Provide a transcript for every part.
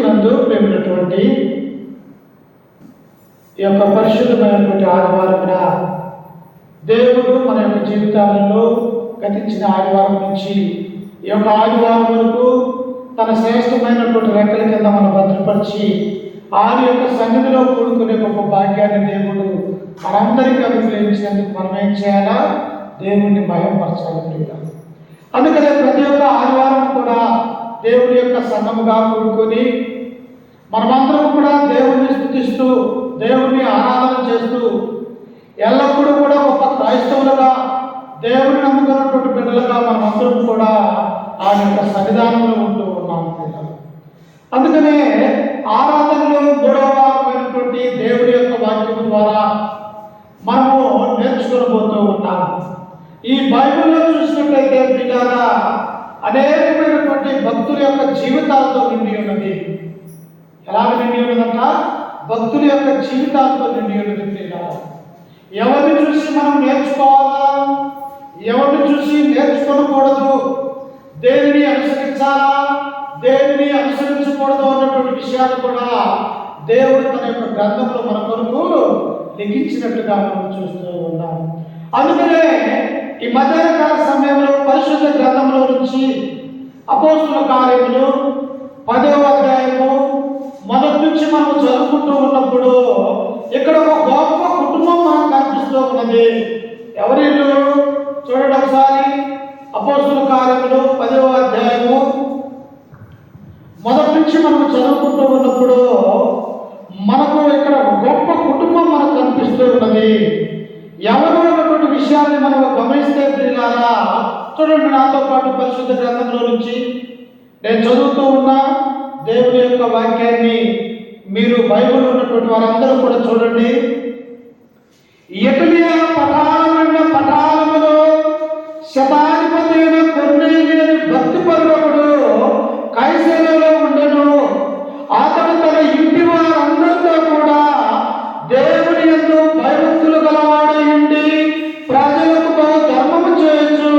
క్రీస్తునందు ప్రేమైనటువంటి ఈ యొక్క పరిశుద్ధమైనటువంటి ఆదివారమున దేవుడు మన యొక్క జీవితాలలో గతించిన ఆదివారం నుంచి ఈ యొక్క ఆదివారం వరకు తన శ్రేష్టమైనటువంటి రెక్కల కింద మనం భద్రపరిచి ఆయన యొక్క సన్నిధిలో కూడుకునే గొప్ప భాగ్యాన్ని దేవుడు మనందరికీ అనుగ్రహించినందుకు మనం ఏం చేయాలా? దేవుణ్ణి భయపరచాలి ప్రియుల. అందుకనే ప్రతి ఒక్క ఆదివారం కూడా దేవుని యొక్క సంఘముగా కూడుకొని మనమందరం కూడా దేవుణ్ణి స్తుతిస్తూ దేవుణ్ణి ఆరాధన చేస్తూ ఎల్లప్పుడూ కూడా గొప్ప క్రైస్తవులుగా దేవుని నమ్ముకున్నటువంటి బిడ్డలుగా మనమందరం కూడా ఆయన యొక్క సన్నిధానంలో ఉంటూ ఉన్నాం పిల్లలు. అందుకనే ఆరాధనలో మూడవ భాగమైనటువంటి దేవుని యొక్క వాక్యం ద్వారా మనము నేర్చుకోబోతూ ఉన్నాము. ఈ బైబిల్లో చూసినట్లయితే పిల్లగా అనేకమైనటువంటి భక్తుల యొక్క జీవితాలతో నిండి ఉన్నది. ఎలాగ నిండి ఉన్నదంట? భక్తుల యొక్క జీవితాలతో నిండి ఉన్నది పిల్లగా. ఎవరిని చూసి మనం నేర్చుకోవాలా, ఎవరిని చూసి నేర్చుకోకూడదు, దేనిని అనుసరించాలా, దేనిని అనుసరించకూడదు అన్నటువంటి విషయాలు కూడా దేవుడు తన యొక్క గ్రంథంలో మన కొరకు లిఖించినట్టుగా మనం చూస్తూ ఉన్నాం. అందుకనే ఈ మధ్యాహ్నకాల సమయంలో పరిశుద్ధ గ్రంథంలో నుంచి అపోస్తుల కార్యములు 10వ అధ్యాయము మొదటి నుంచి మనం చదువుకుంటూ ఉన్నప్పుడు ఇక్కడ ఒక గొప్ప కుటుంబం మనకు కనిపిస్తూ ఉన్నది. ఎవరిల్లు చూడండి ఒకసారి. అపోస్తుల కార్యములు 10వ అధ్యాయము మొదటి నుంచి మనం చదువుకుంటూ ఉన్నప్పుడు మనకు ఇక్కడ ఒక గొప్ప కుటుంబం మనకు కనిపిస్తూ ఉన్నది. ఎవరు అన్నటువంటి విషయాన్ని మనం గమనిస్తే ప్రియులారా, చూడండి నాతో పాటు పరిశుద్ధ గ్రంథంలో నుంచి నేను చదువుతూ ఉన్నా దేవుని యొక్క వాక్యాన్ని మీరు బైబిల్ ఉన్నటువంటి వారందరూ కూడా చూడండి. ఎటులియా పఠాలములో శతాధిపతి అయిన కొర్నేలియని భక్తి పరుడొకడు కైసరలో ఉండెను. అతడు తన ఇంటి వారందరితో కూడా దేవుని యందు భయభక్తులు గలవాడై ఉండి ప్రజలకు బహు ధర్మము చేయొచ్చు,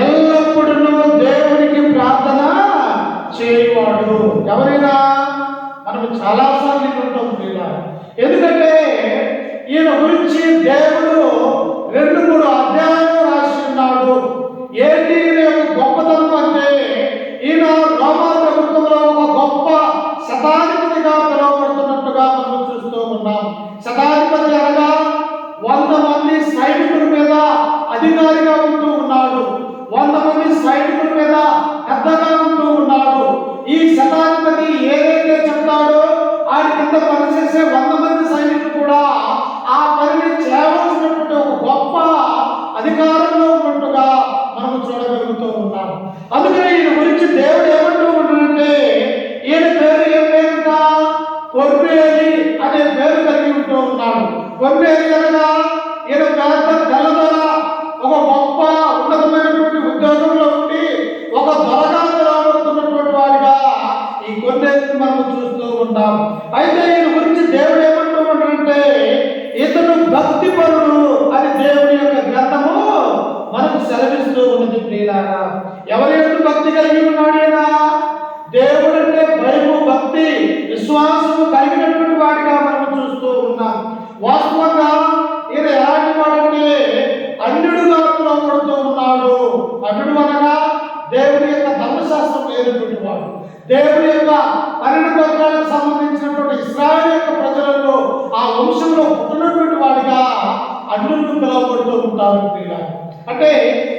ఎల్లప్పుడూ దేవునికి ప్రార్థన చేయవాడు. ఎవరైనా మనం చాలాసార్లు వింటాం ప్రియులా. ఎందుకంటే ఈయన గురించి దేవుడు 2-3 అధ్యాయాలు రాసి ఉన్నాడు. ఏంటి ఈయన యొక్క గొప్పతనం అంటే, ఈయన రోమా ప్రభుత్వంలో ఒక గొప్ప శతాధిపతిగా పిలువబడుతున్నట్టుగా మనం చూస్తూ ఉన్నాం. శతాధిపతి అనగా 100 మంది సైనికుల మీద అధికారిగా ఉంటూ ఉన్నాడు. 100 మంది సైనికుల మీద పెద్దగా ఉంటూ ఉన్నాడు. ఈ శతాధిపతి ఏదైతే చెప్తాడో ఆయన కింద పనిచేసే 100 మంది సైనికులు కూడా ఆ పనిని చేయవలసినటువంటి ఒక గొప్ప అధికారంలో ఉన్నట్టుగా మనం చూడగలుగుతూ ఉన్నాం. అందుకని ఈయన గురించి దేవుడు ఏమంటూ ఉన్నాడంటే, ఈయన పేరు ఏం పేరుట? కొర్నేలి అనే పేరు కలిగి ఉంటూ ఉన్నాడు. కొర్నేలి అనగా ఈయన పెద్ద తెల్లదొర, ఒక గొప్ప ఉన్నతమైనటువంటి ఉద్యోగంలో ఉండి ఒక దొరగా పిలువబడుతున్నటువంటి వాడిగా ఈ కొర్నేలిని మనం చూస్తూ ఉంటాం. అయితే ఈయన గురించి దేవుడు ఏమంటూ ఉంటాడంటే, ఇతను భక్తి పరుడు అని దేవుని యొక్క గ్రంథము మనకు సెలవిస్తూ ఉన్నది ప్రియులారా. ఎవరెందు భక్తి కలిగి ఉన్నాడు ఈయన? దేవుడు అంటే భయము, భక్తి, విశ్వాసము కలిగినటువంటి వాడిగా మనం చూస్తూ ఉన్నాం. వాస్తవంగా ఈయన ఎలాంటి వాడంటే అన్యుడుగా పిలువబడుతూ ఉన్నాడు. అన్యుడు అనగా దేవుని యొక్క ధర్మశాస్త్రం లేనటువంటి వాడు. దేవుని యొక్క 12 గోత్రాలకు సంబంధించినటువంటి ఇశ్రాయేలు యొక్క ప్రజలలో ఆ వంశంలో పుట్టినటువంటి వాడిగా అన్యుడు పిలువబడుతూ ఉంటారు ప్రియులారా. అంటే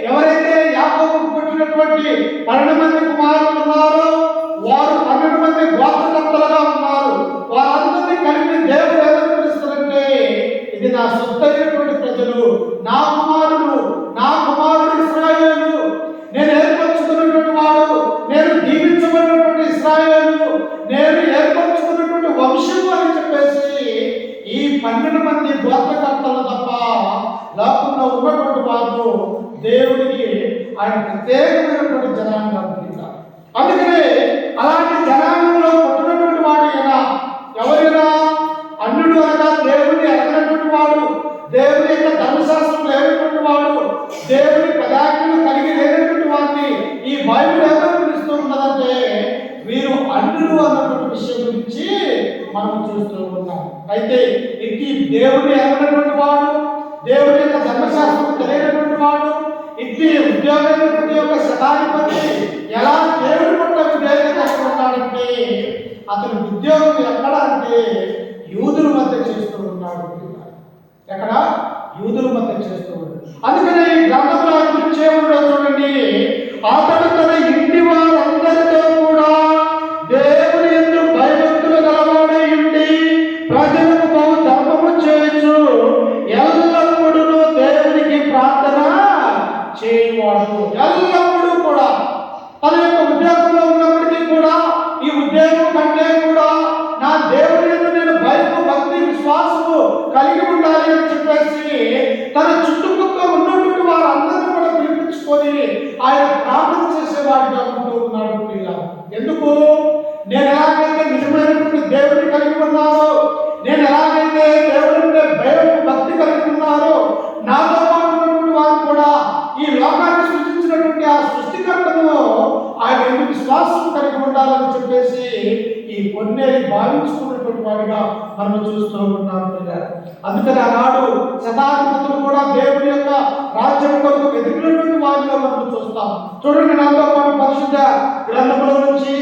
ఎవరైతే యాకోబుకు పుట్టినటువంటి 12 మంది కుమారులు ఉన్నారో వారు 12 మంది గోత్రకర్తలుగా ఉన్నారు. వారందరినీ కలిపి దేవుడు ఏమని పిలుస్తారంటే, ఇది నా సొత్తైనటువంటి ప్రజలు, నా కుమారుడు ఇశ్రాయేలు, నేను ఏర్పరచుకున్నటువంటి వాడు, నేను దీవించబడినటువంటి ఇశ్రాయేలు, నేను ఏర్పరచుకున్నటువంటి వంశము అని చెప్పేసి ఈ 12 మంది గోత్రకర్తలు తప్ప లోకంలో ఉన్నటువంటి వారు దేవుడికి ఆయన ప్రత్యేకమైనటువంటి జనాంగం. అందుకనే అలాంటి జనాంగంలో పుట్టినటువంటి వాడు ఎవరైనా అన్యుడు అనగా దేవుడిని ఎరగినటువంటి వాడు, దేవుని యొక్క ధర్మశాస్త్రం లేనటువంటి వాడు, దేవుని పదార్థాలు కలిగి లేనటువంటి వాడిని ఈ బైబిల్ ఏమని పిలుస్తూ ఉన్నదంటే, వీరు అన్యుడు అన్నటువంటి చేస్తున్నటువంటి విషయం గురించి మనం చూస్తూ ఉన్నాం. అయితే ఇట్టి దేవుని ఎరగనటువంటి వాడు, దేవుని యొక్క ధర్మశాస్త్రం తెలియనటువంటి వాడు, ఇట్టి ఉద్యోగం యొక్క శతాధిపతి ఎలా దేవుడి పట్ల విధేయత ఉన్నాడంటే అతని ఉద్యోగం ఎక్కడ అంటే యూదుల మధ్య చేస్తూ ఉన్నాడు. ఎక్కడ? యూదుల మధ్య చేస్తూ ఉన్నాడు. అందుకనే ఈ గ్రంథంలో గురించి ఏమన్నా చూడండి, అతడు తన ఇంటి వారందరితో కూడా దేవుని యందు భయభక్తులు గలవాడై ఉండి ప్రజలకు బహు ధర్మము చేయొచ్చు, ఎల్లప్పుడూ దేవునికి ప్రార్థన చేయవాడు. ఎల్లప్పుడూ కూడా తన యొక్క ఉద్యోగంలో ఉన్నప్పటికీ కూడా ఈ ఉద్యోగం కంటే కూడా నా దేవుని యందు నేను భయము, భక్తి, విశ్వాసము కలిగి ఉండాలి అని చెప్పేసి తన చుట్టుపక్కల ఉన్నటువంటి వారందరినీ కూడా పిలిపించుకొని ఆయన ప్రార్థన చేసేవాడిగా ఉంటూ ఉన్నాడు. ఎందుకు? నేను ఎలాగైతే నిజమైనటువంటి దేవుడిని కలిగి ఉన్నానో, నేను ఎలాగైతే దేవుడి భయం, భక్తి కలిగి ఉన్నారో, నాతో పాటు ఉన్నటువంటి వారు కూడా ఈ లోకాన్ని సృష్టించినటువంటి ఆ సృష్టికర్తను ఆయన ఎందుకు విశ్వాసం కలిగి ఉండాలని చెప్పేసి ఈ కొన్నేది భావించుకున్నటువంటి వాడిగా మనం చూస్తూ ఉన్నాం. అందుకని ఆనాడు శతాధిపతులు కూడా దేవుని యొక్క రాజ్యం కొరకు వెతికినటువంటి వారిలో మనం చూస్తాం. చూడండి నాతో పాటు పరిశుద్ధ గ్రంథంలో నుంచి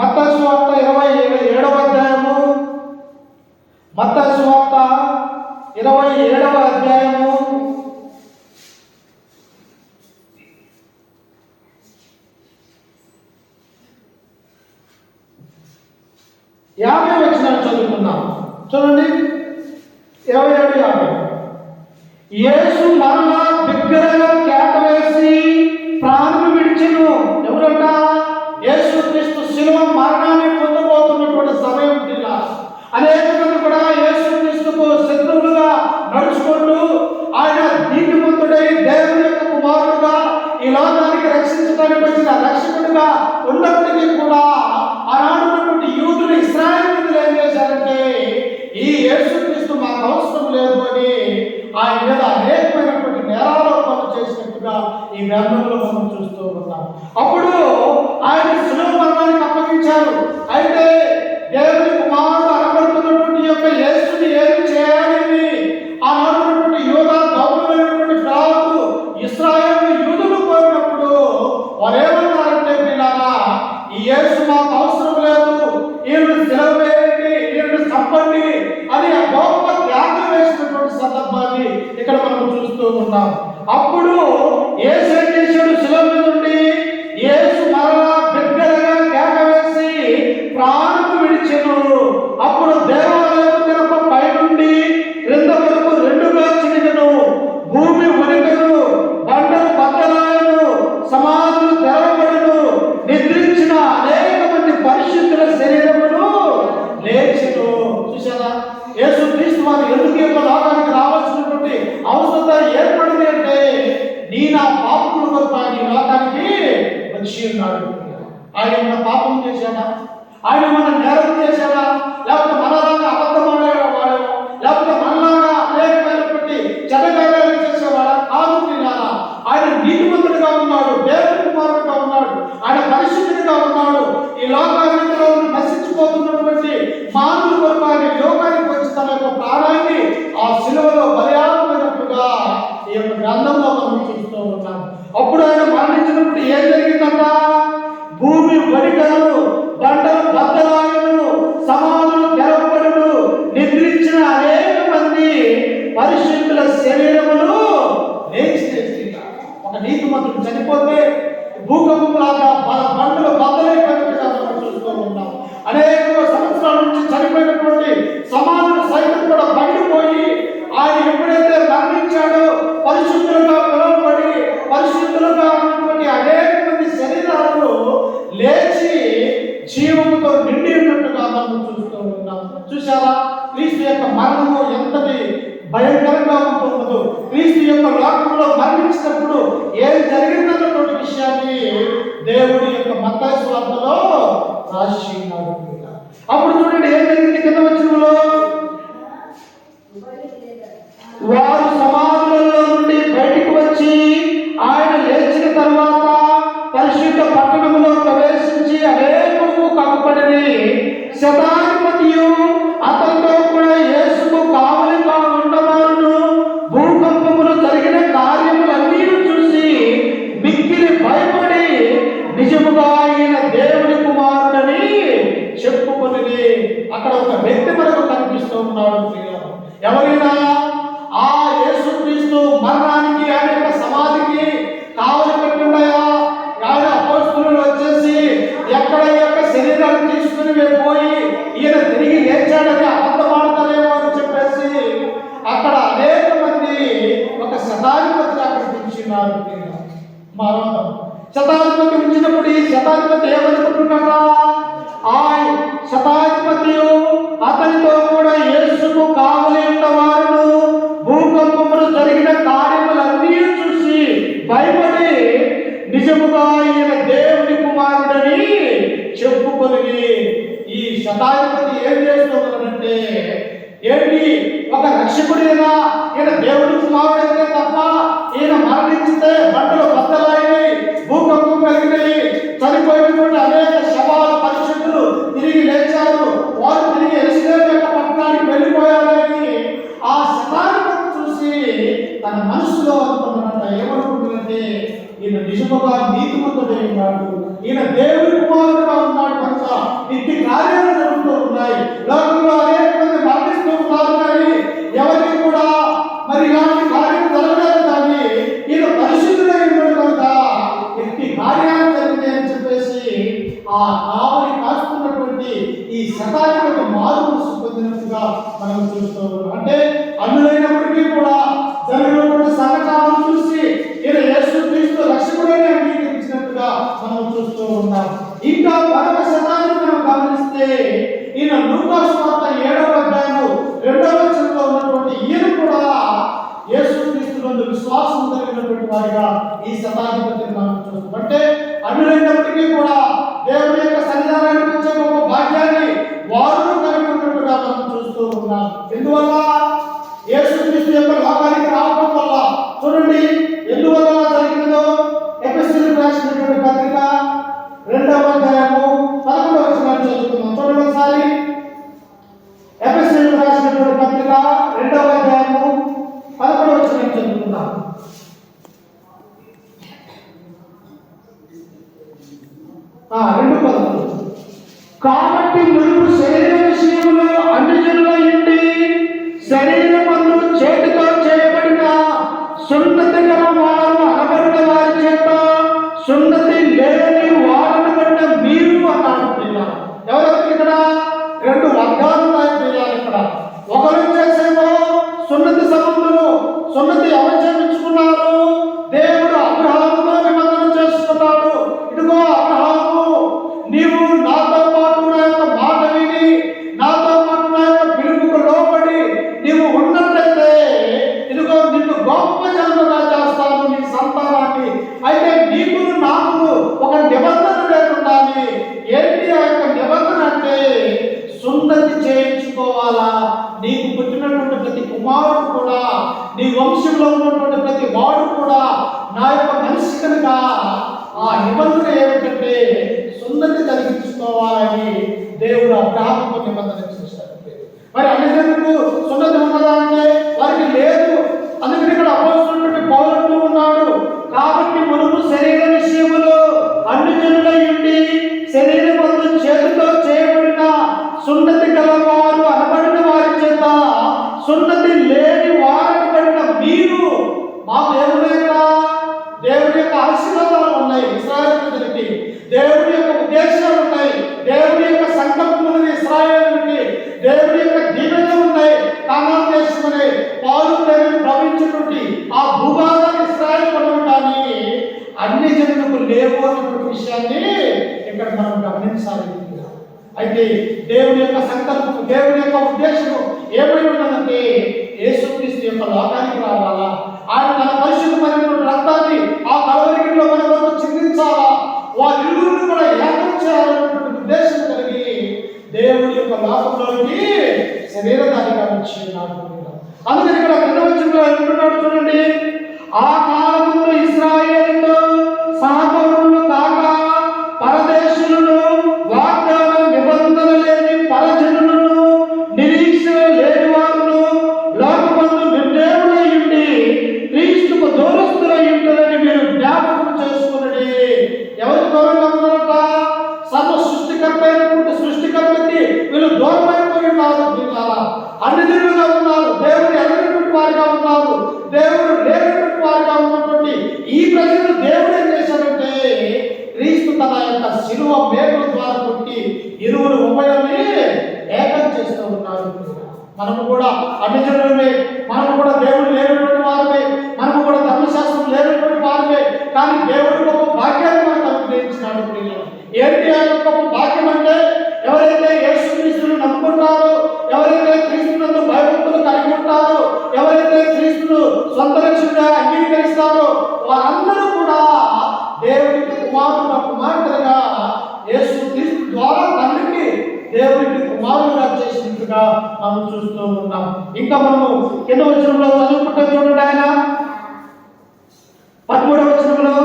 మత్తయి సువార్త 27వ అధ్యాయము, మత్తయి సువార్త 27వ అధ్యాయము 50వ వచనం చదువుకుందాం. చూడండి 27:50. యేసు మరలా బిగ్గరగా కేక వేసి ప్రాణం విడిచెను. ఎవరంట? యేసుక్రీస్తు శిలువ మరణాన్ని పొందబోతున్నటువంటి సమయం జిల్లా అనేక మంది కూడా యేసుక్రీస్తుకు శత్రువులుగా నడుచుకుంటూ ఆయన నీతిమంతుడై దేవుని యొక్క కుమారుడుగా ఈ లోకానికి రక్షించడానికి వచ్చిన రక్షకుడిగా ఉన్నప్పటికీ కూడా ఆనాడు యూదులు ఇశ్రాయేలీయులు ఏం చేశారంటే ఈ యేసుక్రీస్తు మాకు అవసరం లేదు అని ఆయన మీద అనేకమైనటువంటి నేరారోపణలు చేసినట్టుగా ఈ గ్రంథంలో మనం చూస్తూ ఉన్నాం. అప్పుడు ఆయన శిలువ మరణానికి అప్పగించారు. అయితే దేవుని కుమారుడు అనబడుతున్నటువంటి యొక్క యేసుని ఏమి చేయాలి ఆనాడు ఉన్నటువంటి యూదా గౌరవమైనటువంటి పిలాతు ఇశ్రాయేలు యూదులు కోరినప్పుడు వారేమన్నారంటే, పిల్లారా ఈ యేసు మాకు అవసరం లేదు, ఈయన శిలువ వేయండి, ఈయన చంపండి అని ఆ గొప్ప త్యాగం వేసినటువంటి సందర్భాన్ని ఇక్కడ మనం చూస్తూ ఉన్నాం. అప్పుడు యేసు ఏం చేశాడు? శిలువ మీద నుండి యేసు మరలా బిగ్గరగా కేక వేసి ప్రాణం విడిచెను. అప్పుడు దేవాలయం తెరప పైనుండి క్రింద వరకు రెండుగా చినిగెను, భూమి వణికెను, బండలు బద్దలాయను, సమాధులు తెరవబడెను, నిద్రించిన అనేక మంది పరిశుద్ధుల శరీరములు లేచెను. చూసారా? యేసుక్రీస్తు వారు ఎందుకు యొక్క లోకానికి రావాల్సినటువంటి అవసరత ఏర్పడింది అంటే నీ నా పాపముల కొరకు ఆయన ఈ లోకానికి వచ్చి ఉన్నాడు. ఆయన మన పాపం చేశాడా? ఆయన మన నేరం చేశాడా? లేకపోతే మనలాగా అబద్ధం ఆడేవాడేమో, లేకపోతే మనలాగా అనేకమైనటువంటి చెడ్డకార్యాలు చేసేవాడా? కాదు పిల్లారా, ఆయన నీతిమంతుడిగా ఉన్నాడు, దేవుని కుమారుడిగా ఉన్నాడు, ఆయన పరిశుద్ధుడిగా ఉన్నాడు. ఈ లోకానికి నశించిపోతున్నటువంటి మానవుల కొరకు ఆయన లోకానికి వచ్చి తన యొక్క ప్రాణాన్ని ఆ శిలువలో బలియాగమైనట్టుగా ఈ యొక్క గ్రంథంలో మనం చూస్తూ ఉన్నాం. అప్పుడు ఆయన మరణించినప్పుడు ఏం జరిగిందంట? భూమి వణికెను, బండలు బద్దలాయను, సమాధులు తెరవబడెను, నిద్రించిన అనేక మంది పరిశుద్ధుల శరీరములు లేచి. ఒక నీతిమంతుడు చనిపోతే భూకంపంలాగా బండలు బద్దలైపోయినట్టుగా మనం చూస్తూ ఉన్నాం. అనేక సంవత్సరాల నుంచి చనిపోయినటువంటి సమాధులు సైతం కూడా పడిపోయి ఆయన ఎప్పుడైతే మరణించాడో పరిశుద్ధులుగా పిలువబడి పరిశుద్ధులుగా ఉన్నటువంటి అనేక మంది శరీరాలు లేచి జీవముతో నిండి ఉన్నట్టుగా మనం చూస్తూ ఉన్నాం. చూసారా? క్రీస్తు యొక్క మరణము ఎంతటి భయంకరంగా ఉంటుందో, క్రీస్తు యొక్క లోకంలో మరణించినప్పుడు ఏం జరిగిందన్నటువంటి విషయాన్ని దేవుడి యొక్క మత్తయి సువార్తలో రాసి ఉన్నాడు. అప్పుడు చూడండి ఏం జరిగింది కింద వచనంలో, వారు సమాధులలో నుండి బయటికి వచ్చి ఆయన లేచిన తర్వాత పరిశుద్ధ పట్టణంలో ప్రవేశించి అనేకులకు కనపడి శతాధిపతియు అతనితో కూడా యేసుకు కావలిగా ఉండవారును భూకంపములు జరిగిన కార్యములన్నీ చూసి మిక్కిలి భయపడి నిజముగా ఆయన దేవుని కుమారుడని చెప్పుకొని అక్కడ ఒక వ్యక్తి మనకు కనిపిస్తూ ఉన్నాడు. ఎవరైనా ఆ యేసుక్రీస్తు మరణానికి ఆయన యొక్క సమాధికి కావలి పెట్టున్నాయా? ఆయన అపోస్తలులు వచ్చేసి ఎక్కడ యొక్క శరీరాన్ని తీసుకుని వెళ్ళిపోయి ఈయన తిరిగి లేచాడని అబద్ధమాడతారేమో అని చెప్పేసి అక్కడ అనేక మంది ఒక శతాధిపతిని అక్కడ ఉంచినారు. శతాధిపతి ఉంచినప్పుడు ఈ శతాధిపతి ఏమనుకుంటున్నాడా? ఆ శతాధిపతి అతనితో కూడా యేసుకు కావలి ఉన్నవారును భూకంపములు జరిగిన కార్యములన్నీ చూసి భయపడి నిజముగా ఈయన దేవుని కుమారుడని చెప్పుకొని ఈ శతాధిపతి ఏం చేస్తున్నాడంటే, ఏంటి ఒక రక్షకుడైనా ఈయన దేవుని కుమారుడైతే తప్ప ఈయన మరణించితే బండలు బద్దలాయి భూకంపం కలిగినాయి, చనిపోయినటువంటి అనేక శవాలు పరిశుద్ధులు తిరిగి లేచారు, వారు తిరిగి యెరూషలేము యొక్క పట్టణానికి వెళ్ళిపోయారని ఆ శతాధిపతి చూసి తన మనసులో అనుకున్నాడంట. ఏమనుకుంటుందంటే, ఈయన నిజముగా నీతిమంతుడై ఉన్నాడు, ఈయన దేవుని కుమారుడుగా ఉన్నాడు కనుక ఇంటి కార్యాలు జరుగుతూ ఉన్నాయి. లోకంలో అనేక మంది మరణిస్తూ ఉన్నారు కానీ ఎవరికి కూడా మరి ఇలాంటి కార్యం జరగలేదు. కానీ ఈయన పరిశుద్ధుడై ఉన్నాడు కనుక ఇంటి కార్యాలు జరిగినాయి అని చెప్పేసి ఆ కావలి కాస్తున్నటువంటి ఈ శతాధిపతి మారు మనసు పొందినట్టుగా మనం చూస్తూ ఉన్నాం. అంటే అన్నులైనప్పటికీ కూడా జరిగినటువంటి సంఘటనలు చూసి ఈయన యేసుక్రీస్తు రక్షకుడని అంగీకరించినట్టుగా మనం చూస్తూ ఉన్నాం. ఇంకా మరొక శతాన్ని మనం గమనిస్తే ఈయన లూకా సువార్త 7వ అధ్యాయం 2వ వచనంలో ఉన్నటువంటి ఈయన కూడా యేసుక్రీస్తునందు విశ్వాసం కలిగినటువంటి వారిగా ఈ శతాధిపతిని మనం చూస్తాం. అంటే అన్యులైనప్పటికీ కూడా దేవుని యొక్క సన్నిధానానికి వచ్చే గొప్ప భాగ్యాన్ని వారు కలిగి ఉన్నట్టుగా మనం చూస్తూ ఉన్నాం. ఎందువల్ల? యేసుక్రీస్తు యొక్క లోకానికి రావడం వల్ల. చూడండి ఎందువల్ల జరిగినదో. ఎఫెసీయులకు రాసినటువంటి పత్రిక 2వ అధ్యాయము 11వ వచనాన్ని చదువుకుందాం. చూడండి ఒకసారి. ఎఫెసీయులకు రాసినటువంటి పత్రిక 2వ అధ్యాయము 11వ వచనాన్ని చదువుకుందాం. కాబట్టి మునుపు శరీర విషయంలో అన్ని జనులయుండి శరీరమందు చేతితో చేయబడిన సున్నతి గల వారు అనబడిన వారి చేత సున్నతి లేని వారను బట్ట మీరు అన్నాడు. ఎవరెవరికి ఇక్కడ రెండు వర్గాలు చేయాలి. ఇక్కడ ఒకరు చేసేమో సున్నతి సంబంధులు, సున్నతి ఎవరు చేయించుకున్నారు? దేవుడు అబ్రహాముతో నిబంధన చేసుకున్నాడు. ఇదిగో అబ్రహాము, నీవు నాతో పాటు నా యొక్క మాట విని నాతో పాటు నా యొక్క పిలుపుకు లోబడి నీవు ఉన్నట్లయితే ఇదిగో నిన్ను గొప్ప జన్మగా చేస్తాను, నీ సంతానాన్ని. అయితే నీకు నాకు ఒక నిబంధన లేకుండాలి. ఏంటి ఆ యొక్క నిబంధన అంటే, సున్నతి చేయించుకోవాలా. నీకు పుట్టినటువంటి ప్రతి కుమారుడు కూడా, నీ వంశంలో ఉన్నటువంటి ప్రతి వాడు కూడా నా యొక్క మనిషి కనుక ఆ నిబంధన ఏమిటంటే సున్నతి జరిగించుకోవాలని దేవుడు అబ్రహాముతో నిబంధన చేశాడు. మరి అన్నిజనులకు సున్నతి ఉన్నదా అంటే వారికి లేదు. అందుకని ఇక్కడ అపోస్తలుడు పౌలు అంటూ ఉన్నాడు, కాబట్టి మునుపు శరీర విషయములో అన్ని జనులయుండి శరీరమందు చేతితో చేయబడిన సున్నతి గలవారు అనబడిన వారి చేత సున్నతి లేని వారిని బట్ట మీరు. మాకు ఏమైనా దేవుడి యొక్క ఆశీర్వాదాలు ఉన్నాయి ఇశ్రాయేలు ప్రజలకి, దేవుడి యొక్క ఉద్దేశాలు ఉన్నాయి, దేవుడి యొక్క సంకల్పం ఉన్నది ఇశ్రాయేలుకి, దేవుడి యొక్క దీవెనలు ఉన్నాయి. కానాను దేశం అనే పౌలు ప్రవహించినటువంటి ఆ భూభాగాన్ని ఇశ్రాయేలు కొనడం కానీ అన్ని జనులకు లేవు అన్నటువంటి విషయాన్ని ఇక్కడ మనం గమనించాలి. అయితే దేవుడి యొక్క సంకల్పం, దేవుడి యొక్క ఉద్దేశం ఏమై ఉన్నదంటే యేసుక్రీస్తు యొక్క లోకానికి రావాలా, ఆయన తన పరిశుద్ధమైనటువంటి రక్తాన్ని ఆ కలవరిలో మన వరకు చిందించాలా, వారిరువురిని కూడా ఏకం చేయాలన్నటువంటి ఉద్దేశం కలిగి దేవుడి యొక్క లోకంలోకి శరీరధారిగా వచ్చి ఉన్నాడు. అందుకని ఇక్కడ 2వ వచనంలో అంటున్నాడు చూడండి, ఆ కాలములో ఇశ్రాయేలుతో సహపౌరులు కాక పరదేశులను వాగ్దాన నిబంధన లేని అన్ని జనులుగా ఉన్నారు, దేవుడు ఎల్లటువంటి వారిగా ఉన్నారు, దేవుడు లేనటువంటి వారిగా ఉన్నటువంటి ఈ ప్రజలు దేవుడు ఏం చేశాడంటే క్రీస్తు తన యొక్క శిలువ మేకుల ద్వారా కొట్టి ఇరువురు ఉభయాన్ని ఏకం చేస్తూ ఉన్నారు. మనము కూడా అన్ని జనులమే, మనము కూడా దేవుడు లేనటువంటి వారమే, మనము కూడా ధర్మశాస్త్రం లేనటువంటి వారమే. కానీ దేవుడు గొప్ప భాగ్యాన్ని మనకు అనుగ్రహించినాడు. ఏంటి ఆ గొప్ప భాగ్యం అంటే, ఎవరైతే యేసుక్రీస్తును నమ్ముకుంటారో, ఎవరైతే క్రీస్తునందు భయభక్తులు కలిగి ఉంటారో, ఎవరైతే క్రీస్తును సొంత రక్షణగా అంగీకరిస్తారో వారందరూ కూడా దేవునికి కుమారుడు కుమార్తెలుగా యేసు క్రీస్తు ద్వారా తండ్రికి దేవునికి కుమారులుగా చేసినట్టుగా మనం చూస్తూ ఉన్నాం. ఇంకా మనము కింద వచనంలో చదువుకుంటే చూడండి, ఆయన 13వ వచనంలో,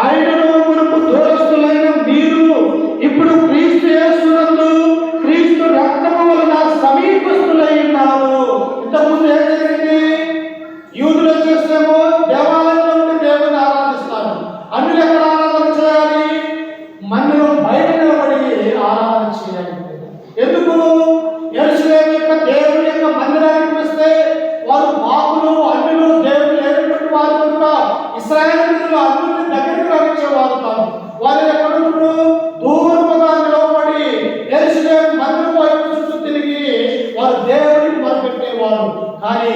ఆయనను మునుపు దూరస్తులైన మీరు ఇప్పుడు క్రీస్తు యేసునందు క్రీస్తు రక్తము వలన సమీపస్తులై ఉన్నారు. ఇంతకుముందు ఏం జరిగింది? యూదులు వచ్చేసేమో దేవాలయంలో ఉండి దేవుని ఆరాధిస్తారు. అన్యులు ఎక్కడ ఆరాధన చేయాలి? మందిరం బయట నిలబడి ఆరాధన చేయాలి. ఎందుకు? యెరూషలేము యొక్క దేవుని యొక్క మందిరానికి వస్తే వారు పాపులు, అన్యులు, దేవుడు లేనటువంటి వారు కనుక ఇశ్రాయేలీయులు అన్యుల్ని దగ్గరికి రానిచ్చేవారు కాదు. వారు ఎక్కడున్నప్పుడు దూరముగా నిలబడి యెరూషలేము మందిరం వైపు చుట్టూ తిరిగి వారు దేవుడికి మొరపెట్టేవారు. కానీ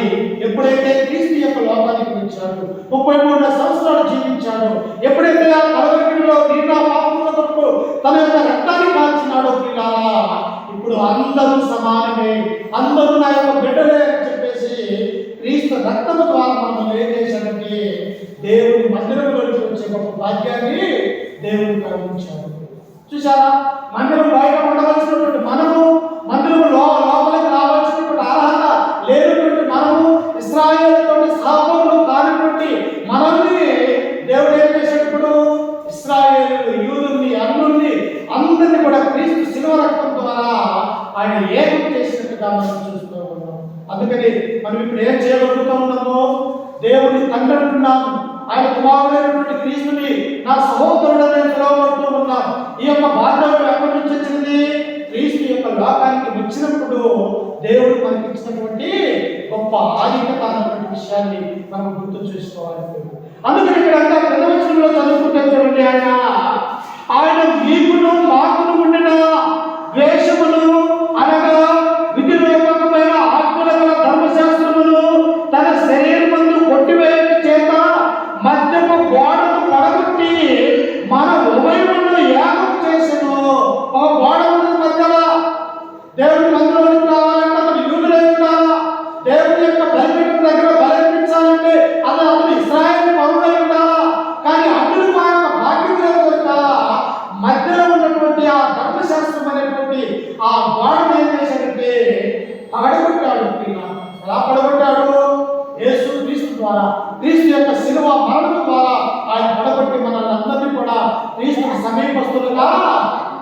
ఎప్పుడైతే క్రీస్తు యొక్క లోకానికి వచ్చాడు, 33 సంవత్సరాలు జీవించాడు, ఎప్పుడైతే ఆ కలవరిలో నీళ్ళ పాపముల కొరకు తన యొక్క రక్తాన్ని కాల్చినాడో పిల్లారా, ఇప్పుడు అందరూ సమానమే, అందరూ నా యొక్క బిడ్డలే అని చెప్పేసి క్రీస్తు రక్తము ద్వారా మనం ఏం చేశాడంటే దేవుని మందిరంలోకి వచ్చే గొప్ప భాగ్యాన్ని దేవుడు కలిగించాడు. చూసారా? మందిరం బయట ఉండవలసినటువంటి మనము, మందిరం లోపలికి రావాల్సినటువంటి అర్హత లేనటువంటి మనము, ఇశ్రాయేలుతో సహపరులు కానిటువంటి మనల్ని దేవుడు ఏం చేశాడు? ఇప్పుడు ఇశ్రాయేలు, యూదుల్ని, అన్యుల్ని అందరినీ కూడా క్రీస్తు శిలువ రక్తం ద్వారా ఆయన ఏకం చేసినట్టుగా మనం చూస్తూ ఉన్నాం. అందుకని మనం ఇప్పుడు ఏం చేయగలుగుతూ ఉన్నాము? దేవుని తండ్రి అంటున్నాము, ఆయన కుమారుడైనటువంటి క్రీస్తుని నా సహోదరుడనే పిలువబడుతూ ఉన్నాం. ఈ యొక్క బాధ్యత ఎక్కడి నుంచి వచ్చింది? క్రీస్తు యొక్క లోకానికి వచ్చినప్పుడు దేవుడు మనకి ఇచ్చినటువంటి గొప్ప ఆధిక్యత అన్నటువంటి విషయాన్ని మనం గుర్తు చేసుకోవాలి. అందుకని ఇక్కడ అంతా ప్రదర్శనలో చదువుకుంటే చూడండి, ఆయన మీకును మాకును ఉండిన ద్వేషములు అనగా విధిరూపకమైన ఆత్మల గల ధర్మశాస్త్రములు తన శరీరమందు కొట్టివేయక చేత మధ్యపు గోడను పడగొట్టి మన ఉభయములను ఏకం చేసెను. ఒక గోడ ఉన్నది మధ్యలో, దేవుడి మందిరంలోకి రావాలంటే అతను యూదులై ఉండాలా, దేవుడి యొక్క బలిపీఠం దగ్గర బలర్పించాలంటే అతను ఇశ్రాయేలు పౌరుడై ఉండాలా. కానీ అన్యులు మా యొక్క భాగ్యం లేదు కనుక మధ్యలో ఉన్నటువంటి ఆ ధర్మశాస్త్రం అనేటువంటి ఆ గోడను ఏం చేశాడంటే పడగొట్టాడు. ఎలా పడగొట్టాడు? యేసు క్రీస్తు ద్వారా, క్రీస్తు యొక్క శిలువ మరణం ద్వారా ఆయన పడగొట్టి మనల్ని అందరినీ కూడా క్రీస్తుకు సమీపస్తులుగా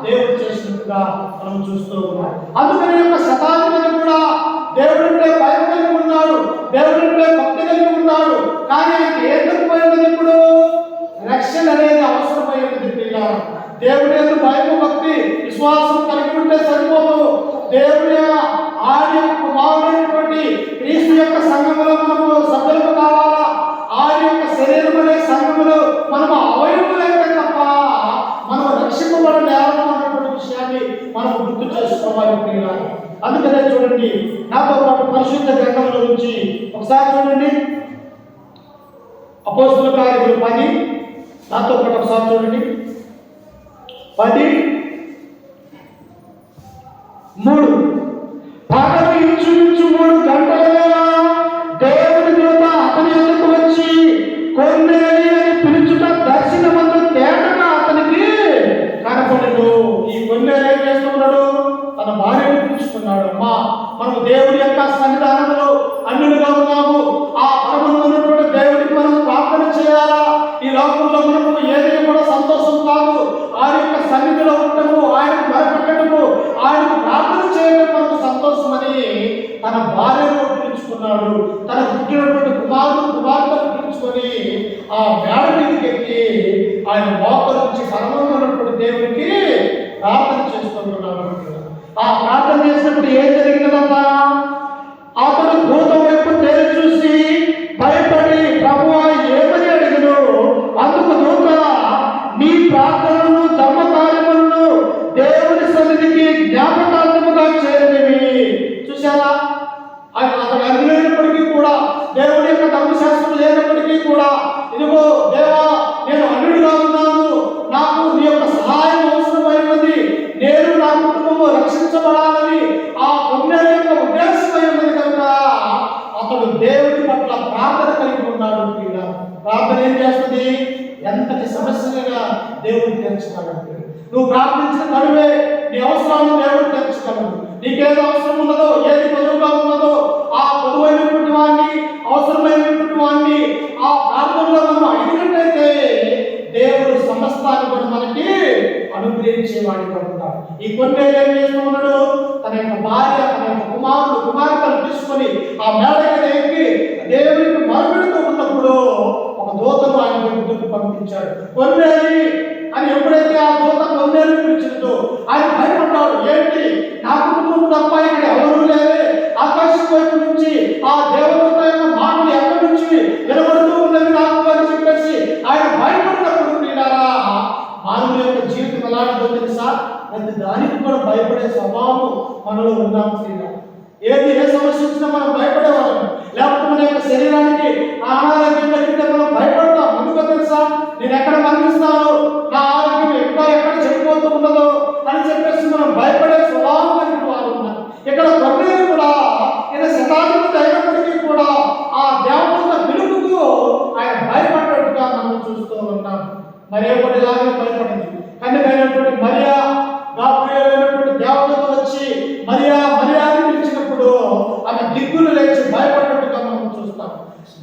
దేవుడు చేసినట్టుగా మనం చూస్తూ ఉన్నాం. అందుకని యొక్క శతాధిపతి కూడా దేవుడంటే భయం కలిగి ఉన్నాడు, దేవుడంటే భక్తి కలిగి ఉన్నాడు. కానీ ఆయనకి ఏం తప్పిపోయింది? ఇప్పుడు రక్షణ అనేది అవసరమైనది. పిల్లలు, దేవుడి యొక్క భయం, భక్తి, విశ్వాసం కలిగి ఉంటే సరిపోదు. దేవుడి ఆయన యొక్క కుమారుడైనటువంటి క్రీస్తు యొక్క సంఘములో మనము సభ్యులకు కావాలా. ఆయన యొక్క శరీరం అనే సంఘములో మనము అవయములైతే తప్ప మనము రక్షింపబడలేము అన్నటువంటి విషయాన్ని మనం గుర్తు చేసుకోవాలి. పిల్లలు, అందుకనే చూడండి, నాతో పాటు పరిశుద్ధ గ్రంథంలో నుంచి ఒకసారి చూడండి, అపోస్తలుల కార్యములు 10, నాతో పాటు ఒకసారి చూడండి, 10:3. పగలు ఇంచుమించు 3 గంటలుగా దేవుని దూత అతని ఎదుకు వచ్చి కొన్నేలి అని పిలుచుట దర్శనమందు తేటగా అతనికి కనపడదు. ఈ కొన్నేలు ఏం చేస్తున్నాడు? తన భార్యను పిలుచుకున్నాడు. అమ్మా, మనము దేవుడి యొక్క సన్నిధానంలో అన్యులుగా ఉన్నాము. ఆ పరమందు ఉన్నటువంటి దేవుడికి మనం ప్రార్థన చేయాలా. ఈ లోకంలో మనకు ఏది కూడా సంతోషం కాదు. ఆయన యొక్క సన్నిధిలో ఉండటము, ఆయనకు మొరపెట్టడము, ఆయనకు ప్రార్థన చేయడం మనకు సంతోషం అని తన భార్యను పిలుచుకున్నాడు. తన పుట్టినటువంటి కుమార్తెను పిలుచుకొని ఆ మేడ మీదకి ఎక్కి ఆయన లోపల నుంచి పరమంలో ఉన్నటువంటి దేవుడికి ప్రార్థన చేస్తున్నాడు. ఆ ప్రార్థన చేసినప్పుడు ఏం జరిగినదమ్మా? అవసరాలను దేవుడు తీర్చగలడు. నీకేది అవసరం ఉన్నదో, ఏది పొదువుగా ఉన్నదో ఆ పొదువైనటువంటి వాడిని, అవసరమైనటువంటి వాడిని ఆ ప్రాంతంలో మనం అడిగినట్టయితే దేవుడు సమస్తాన్ని కూడా మనకి అనుగ్రహించేవాడిగా ఉంటాడు. ఈ కొన్నేళ్ళు ఏం చేస్తూ ఉన్నాడు? తన యొక్క భార్య, తన యొక్క కుమార్తెను తీసుకొని ఆ మేడకి ఎక్కి దేవునికి మొరపెడుతూ ఉన్నప్పుడు ఒక దూతను ఆయన దగ్గరకు పంపించాడు. కొన్నేలి అని ఎప్పుడైతే ఆ దూత కొన్నేలు పిలిచిందో ఆయన భయపడ్డాడు. ఏంటి, నా కుటుంబం తప్ప ఇక్కడ ఎవరూ లేదే, ఆకాశం వైపు నుంచి ఆ దేవదూత యొక్క మాటలు ఎక్కడి నుంచి వినబడుతూ ఉన్నది నాకు అని చెప్పేసి ఆయన భయపడినప్పుడు ప్రియులారా, మానవుల యొక్క జీవితం ఎలాంటిదో తెలుసా? ప్రతి దానికి కూడా భయపడే స్వభావం మనలో ఉన్నాం ప్రియులారా. ఏది ఏ సమస్య వచ్చినా మనం భయపడేవాళ్ళం. లేకపోతే మన యొక్క శరీరానికి అనారోగ్యం కలిగితే మనం భయపడతాం. ఎందుకో తెలుసా? నేను ఎక్కడ మరణిస్తాను, నా ఆరోగ్యం ఎక్కడ చెడిపోతూ ఉన్నదో అని చెప్పేసి మనం భయపడే స్వభావం కలిగిన వారు ఉన్నారు. ఇక్కడ కొన్నేరు కూడా ఈయన శతాధిపతి అయినప్పటికీ కూడా ఆ దేవదూత పిలుపుకు ఆయన భయపడ్డట్టుగా మనం చూస్తూ ఉన్నాం. మరియ కూడా ఇలాగే భయపడింది. కన్యకైనటువంటి మరియా, గాబ్రియేలైనటువంటి దేవదూత వచ్చి మరియాని పిలిచినప్పుడు ఆమె దిక్కులు లేచి భయపడ్డట్టుగా మనం చూస్తాం.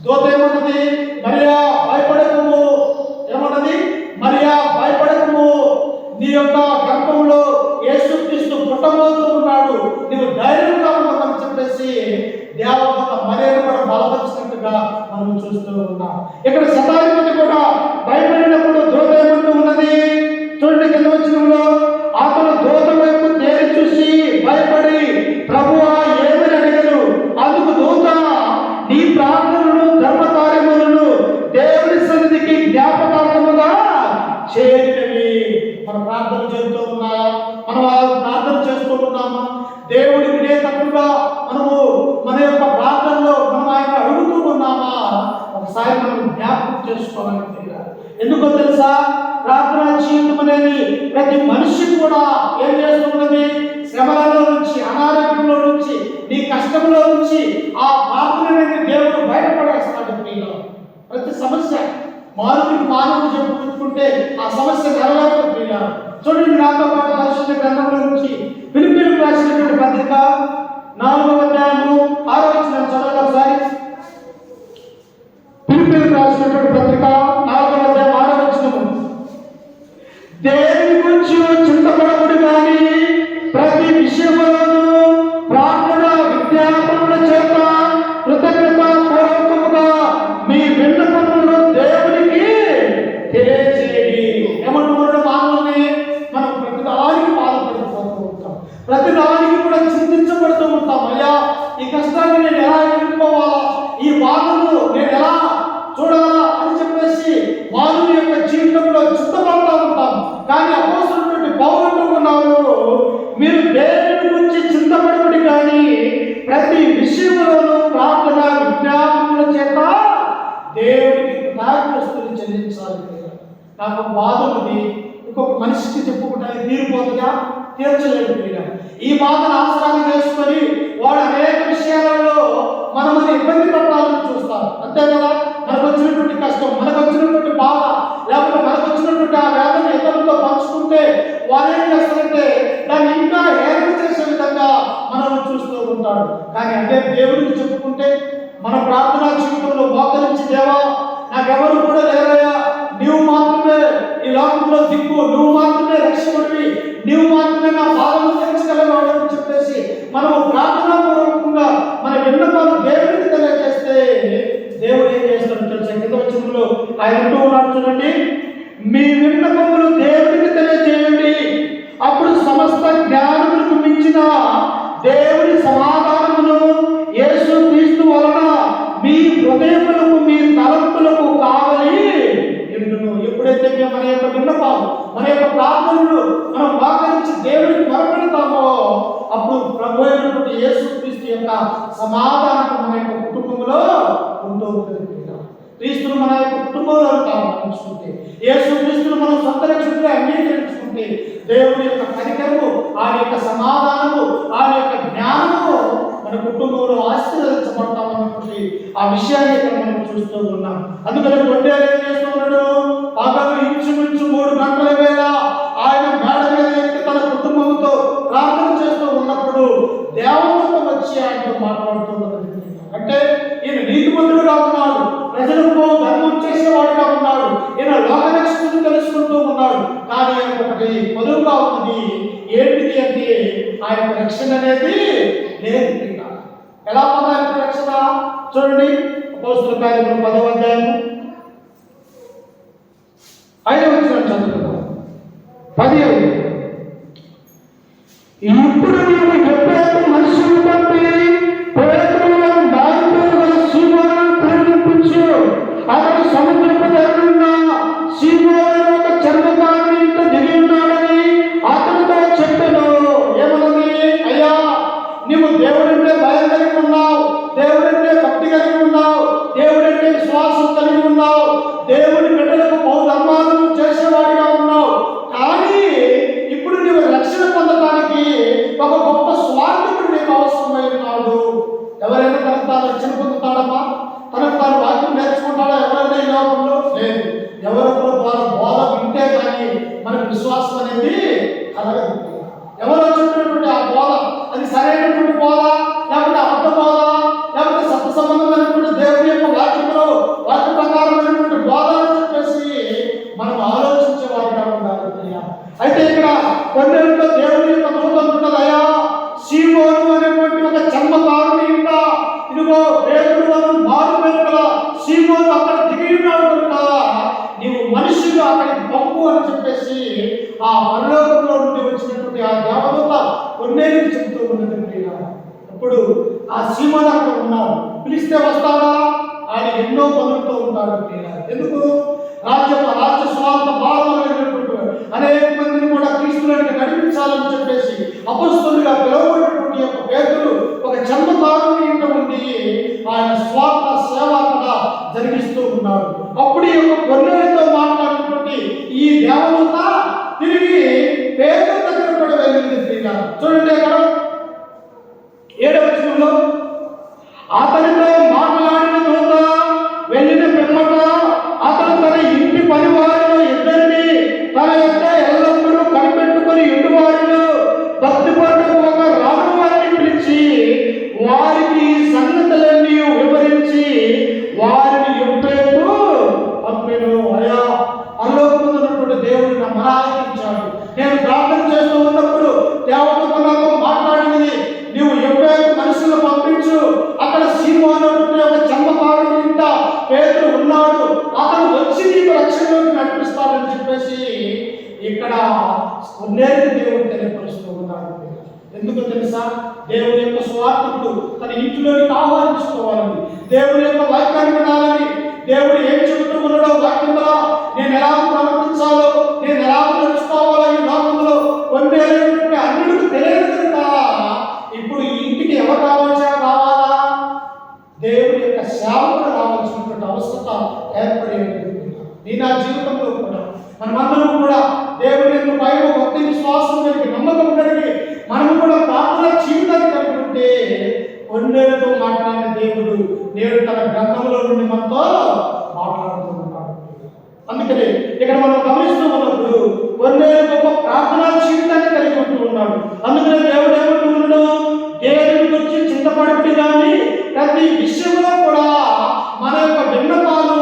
దూత ఏమన్నది? మరియా భయపడకము. ఏమన్నది? మరియా భయపడకము, నీ యొక్క గర్భంలో యేసుక్రీస్తు పుట్టబోతూ ఉన్నాడు, నీవు ధైర్యంగా ఉండమని చెప్పేసి దేవదూత మరియను కూడా బలపరిచినట్టుగా మనం చూస్తూ ఉన్నాం. ఇక్కడ శతాధిపతి కూడా భయపడినప్పుడు దూత ఏమంటూ ఉన్నది? చూడండి కింద వచనంలో, అతను దూత వైపు తేరి చూసి భయపడి ప్రభువా ఏమని అడిగను. అందుకు దూత, నీ ప్రార్థనలను ధర్మకార్యములను దేవుని సన్నిధికి జ్ఞాపకార్థముగా చేయనివి. మన ప్రార్థన చేస్తూ ఉన్నాయా? మనం ప్రార్థన చేస్తూ ఉన్నామా? దేవుడి వినేటట్టుగా మనము మన యొక్క ప్రార్థనలో మనం ఆయన అడుగుతూ ఉన్నామా? ఒకసారి మనం జ్ఞాపకం చేసుకోవాలని. ఎందుకో తెలుసా? ప్రార్థనా జీవితం అనేది ప్రతి మనిషి కూడా ఏం చేస్తున్నది? శ్రమలలో నుంచి, అనారోగ్యంలో నుంచి, నీ కష్టంలో నుంచి ఆ ప్రార్థన అనేది దేవుడు బయటపడేస్తాడు. ప్రతి సమస్య మానవుడు చెప్పుకుంటే ఆ సమస్య నెరవేరదు. చూడండి, నాతో పాటు పరిశుద్ధ గ్రంథంలో నుంచి ఫిలిప్పీయులకు రాసినటువంటి పత్రిక 4వ అధ్యాయము 6వ వచనం చదవండి ఒకసారి. ఫిలిప్పీయులకు రాసినటువంటి పత్రిక 4వ అధ్యాయం 6వ వచనము, దేవుని గురించి చింతపడకుడు కానీ ప్రతి విషయంలోనూ ప్రార్థన విజ్ఞాపనల చేత కృతజ్ఞత పూర్వకముగా మీ విన్నపములను దేవునికి తెలియజేయండి. ఏమంటున్నాడు? మానవుని మనం ప్రతిదానికి బాధపడిపోతూ ఉంటాం, ప్రతిదానికి కూడా చింతించబడుతూ ఉంటాం. అయ్యా, ఈ కష్టాన్ని నేను ఎలా ఎదుర్కోవాలా, ఈ బాధను నేను ఎలా చూడాలా అని చెప్పేసి మానవుని యొక్క జీవితంలో చింతపడుతూ ఉంటాం. కానీ అపోస్తలుడైన పౌలు ఉన్నారు, మీరు దేవుని గురించి చింతపడకుడి కానీ ప్రతి విషయంలోనూ ప్రార్థన విజ్ఞాపనల చేత దేవునికి కృతజ్ఞతలు చెల్లించాలి. నాకు బాధ ఉంది, ఇంకొక మనిషికి చెప్పుకుంటానికి తీరిపోతుందా? తీర్చలేదు. ఈ బాధను ఆసరాన్ని చేసుకొని వాడు అనేక విషయాలలో మనల్ని ఇబ్బంది పడాలని చూస్తారు. అంతే కదా? మనకు వచ్చినటువంటి కష్టం, మనకు వచ్చినటువంటి బాధ, లేకపోతే మనకు వచ్చినటువంటి ఆ వేదన ఇతరులతో పంచుకుంటే వారు ఏం చేస్తారంటే దాన్ని ఇంకా హేళన చేసే విధంగా మనం చూస్తూ ఉంటాడు. కానీ అదే దేవుడికి చెప్పుకుంటే మన ప్రార్థనా జీవితంలో మోకరించి, దేవా నాకెవరు కూడా లేరయ్యా, నీవు మాత్రమే ఈ లోకంలో దిక్కు, నువ్వు మాత్రమే రక్షకుడివి, నీవు మాత్రమే నా బాధను తెచ్చగలవాడు అని చెప్పేసి మనము ప్రార్థనా పూర్వకంగా మన విన్నపాలు దేవుడికి తెలియజేస్తే దేవుడు ఏం చేస్తాడు తెలుసా? కింద వచనంలో ఆయన అంటూ ఉన్నాడు చూడండి, మీ విన్నపములు దేవుడికి తెలియజేయండి, అప్పుడు సమస్త జ్ఞానములకు మించిన దేవుని సమాధానమును యేసుక్రీస్తు వలన మీ హృదయములకు, మీ తలంపులకు కావలి ఎందును. ఎప్పుడైతే మేము మన యొక్క విన్నపాలు, మన యొక్క ప్రార్థనలు మనం వాకరించి దేవుడికి మొరపెడతామో అప్పుడు ప్రభు అయినటువంటి యేసుక్రీస్తు యొక్క సమాధానం మన యొక్క కుటుంబంలో ఉంటూ ఉంటుంది. క్రీస్తును మన యొక్క కుటుంబంలో ఉంచుకుంటే, యేసుక్రీస్తును మనం సొంత రక్షకుడిగా అంగీకరించుకుంటే దేవుడి యొక్క కనికరము, ఆయన యొక్క సమాధానము, ఆయన యొక్క జ్ఞానము మన కుటుంబంలో ఆశీర్వదించబడతామన్నటువంటి ఆ విషయాన్ని ఇక్కడ మనం చూస్తూ ఉన్నాం. అందుకని కొట్టేలు ఏం చేస్తూ ఉన్నాడు? పగలు ఇంచుమించు 3 గంటల వేళ ఆయన మేడ మీద ఎక్కి తన కుటుంబంతో దేవదూత వచ్చి ఆయనతో మాట్లాడుతున్నది. అంటే ఈయన నీతిమంతుడుగా ఉన్నాడు, ప్రజలకు ధర్మం చేసేవాడుగా ఉన్నాడు, ఈయన లోకరక్షకుడు తెలుసుకుంటూ ఉన్నాడు. కానీ ఆయనకు ఒకటి పొదువుగా ఉన్నది. ఏంటిది అంటే ఆయన రక్షణ అనేది లేదు. ఎలా పొందాలి రక్షణ? చూడండి, అపోస్తలుల కార్యములు 10వ అధ్యాయము 5వ వచనం చదువుకుందాం. 10. ఇప్పుడు నీవు ఎప్పుడైతే మనుషులు పంపి పేదలను దారిపోగల సీమోను ప్రేరేపించు. అతడు సముద్రపు ధరనున్న సీమోను ఒక చర్మకారుని ఇంట దిగి ఉన్నాడని అతనితో చెప్పెను. ఏమన్నది? అయ్యా, నీవు దేవుడంటే భయం కలిగి ఉన్నావు, దేవుడంటే భక్తి కలిగి ఉన్నావు, దేవుడంటే విశ్వాసం కలిగి ఉన్నావు, దేవుడి బిడ్డలకు బహుధర్మాలను చేసేవాడిగా ఉన్నావు. కానీ ఇప్పుడు నీవు రక్షణ పొందడానికి ఒక గొప్ప స్వార్థకుడు నీకు అవసరమై ఉన్నాడు. ఎవరైనా తనకు తాను రక్షణ పొందుతాడమ్మా? తనకు తాను వాక్యం నేర్చుకుంటాడా? ఎవరైనా ఈ లోకంలో లేదు. ఎవరొకరు వాళ్ళ బోధ వింటే కానీ మనకు విశ్వాసం అనేది కలగదు. ఎవరు వచ్చినటువంటి ఆ బోధ అది సరైనటువంటి బోధ, లేకపోతే అబద్ధ బోధ, లేకపోతే సత్య సంబంధమైనటువంటి దేవుని యొక్క వాక్యంలో వాక్య ప్రకారమైనటువంటి బోధ అని చెప్పేసి మనం ఆలోచించే వారిగా ఉండాలి. అయితే ఇక్కడ కొన్నేళ్ళతో దేవుని యొక్క దూత అంటున్నది, అయ్యా, సీమోను అనేటువంటి ఒక చర్మకారుని ఇంట ఇదిగో పేతురు మారు పేరుగల సీమోను అక్కడ దిగి ఉన్నాడు కనుక నీవు మనిషిగా అక్కడికి పంపు అని చెప్పేసి ఆ పరలోకంలో నుండి వచ్చినటువంటి ఆ దేవదూత కొన్నేళ్ళకి చెబుతూ ఉన్నది. అప్పుడు ఆ సీమోను అక్కడ ఉన్నాడు. పిలిస్తే వస్తాడా? ఆయన ఎన్నో పనులతో ఉంటాడు. ఎందుకు? రాజ్య స్వార్థ భారమైనటువంటి అనేక మందిని కూడా క్రీస్తులోకి నడిపించాలని చెప్పేసి అపొస్తలులుగా పిలువబడినటువంటి యొక్క పేతురు ఒక చర్మకారుని ఇంట ఉండి ఆయన స్వార్థ సేవ కూడా జరిగిస్తూ ఉన్నాడు. అప్పుడు ఈ యొక్క కొన్నేళ్ళతో మాట్లాడినటువంటి ఈ దేవదూత తిరిగి పేతురు దగ్గర కూడా వెళ్ళింది. చూడండి, అక్కడ 7వ వచనంలో అతనితో మాట్లాడిన దూత వెళ్ళిన పిమ్మట అతను తన ఇంటి పనివారిలో ఇద్దరిని తన యొక్క ఎల్లప్పుడూ కనిపెట్టుకుని ఇంటి వారిలో భక్తిపరులకు ఒక రాను వారిని పిలిచి వారికి సంగతులన్నీ వివరించి వారిని ఎప్పుడూ పంపెను. అయ్యా, పరలోకమున్నటువంటి దేవుడిని ఆరాధించాడు. నేను ప్రార్థన చేస్తూ ఉన్నప్పుడు దేవదూత నాతో మాట్లాడినది, నీవు ఎప్పుడైతే మనుషులను పంపించు, అక్కడ సీమోను ఒక చర్మకారుని ఇంట పేతురు ఉన్నాడు, అతను వచ్చి నీకు రక్షణలోకి నడిపిస్తాడని చెప్పేసి ఇక్కడ కొన్నేళ్ళకి దేవుడు తెలియపరుస్తూ ఉన్నాడు. ఎందుకు తెలుసా? దేవుని యొక్క స్వార్థకుడు తన ఇంటిలోకి ఆహ్వానించుకోవాలని, దేవుని యొక్క వాక్యాన్ని వినాలని, దేవుడు ఏం చెబుతూ ఉన్నాడో వాక్యంలో నేను ఎలా ప్రవర్తించాలో, నేను ఎలా నడుచుకోవాలో ఈ లోకంలో కొన్నేళ్ళకి అన్నిటికీ తెలియదు కనుక ఇప్పుడు ఈ ఇంటికి ఎవరు రావాలా? దేవుని యొక్క సేవకుడు రావాల్సినటువంటి అవసరత ఏర్పడి ఉంటుంది. నా జీవితంలో కూడా మనమందరం కూడా దేవుని యొక్క భయం, భక్తి, విశ్వాసం కలిగి, నమ్మకం కలిగి మనము కూడా ప్రార్థన జీవితాన్ని కలిగి ఉంటే కొన్నేళ్ళతో మాట్లాడిన దేవుడు నేడు తన గ్రంథంలో నుండి మనతో మాట్లాడుతున్నాడు. అందుకని ఇక్కడ మనం గమనిస్తూ ఉన్నప్పుడు కొన్నేళ్ళు గొప్ప ప్రార్థనా జీవితాన్ని కలిగి ఉంటూ ఉన్నాడు. అందుకనే దేవుడు ఏమంటూ ఉన్నాడు? దేవుని గురించి చింతపడి కానీ ప్రతి విషయంలో కూడా మన యొక్క విన్నపాలు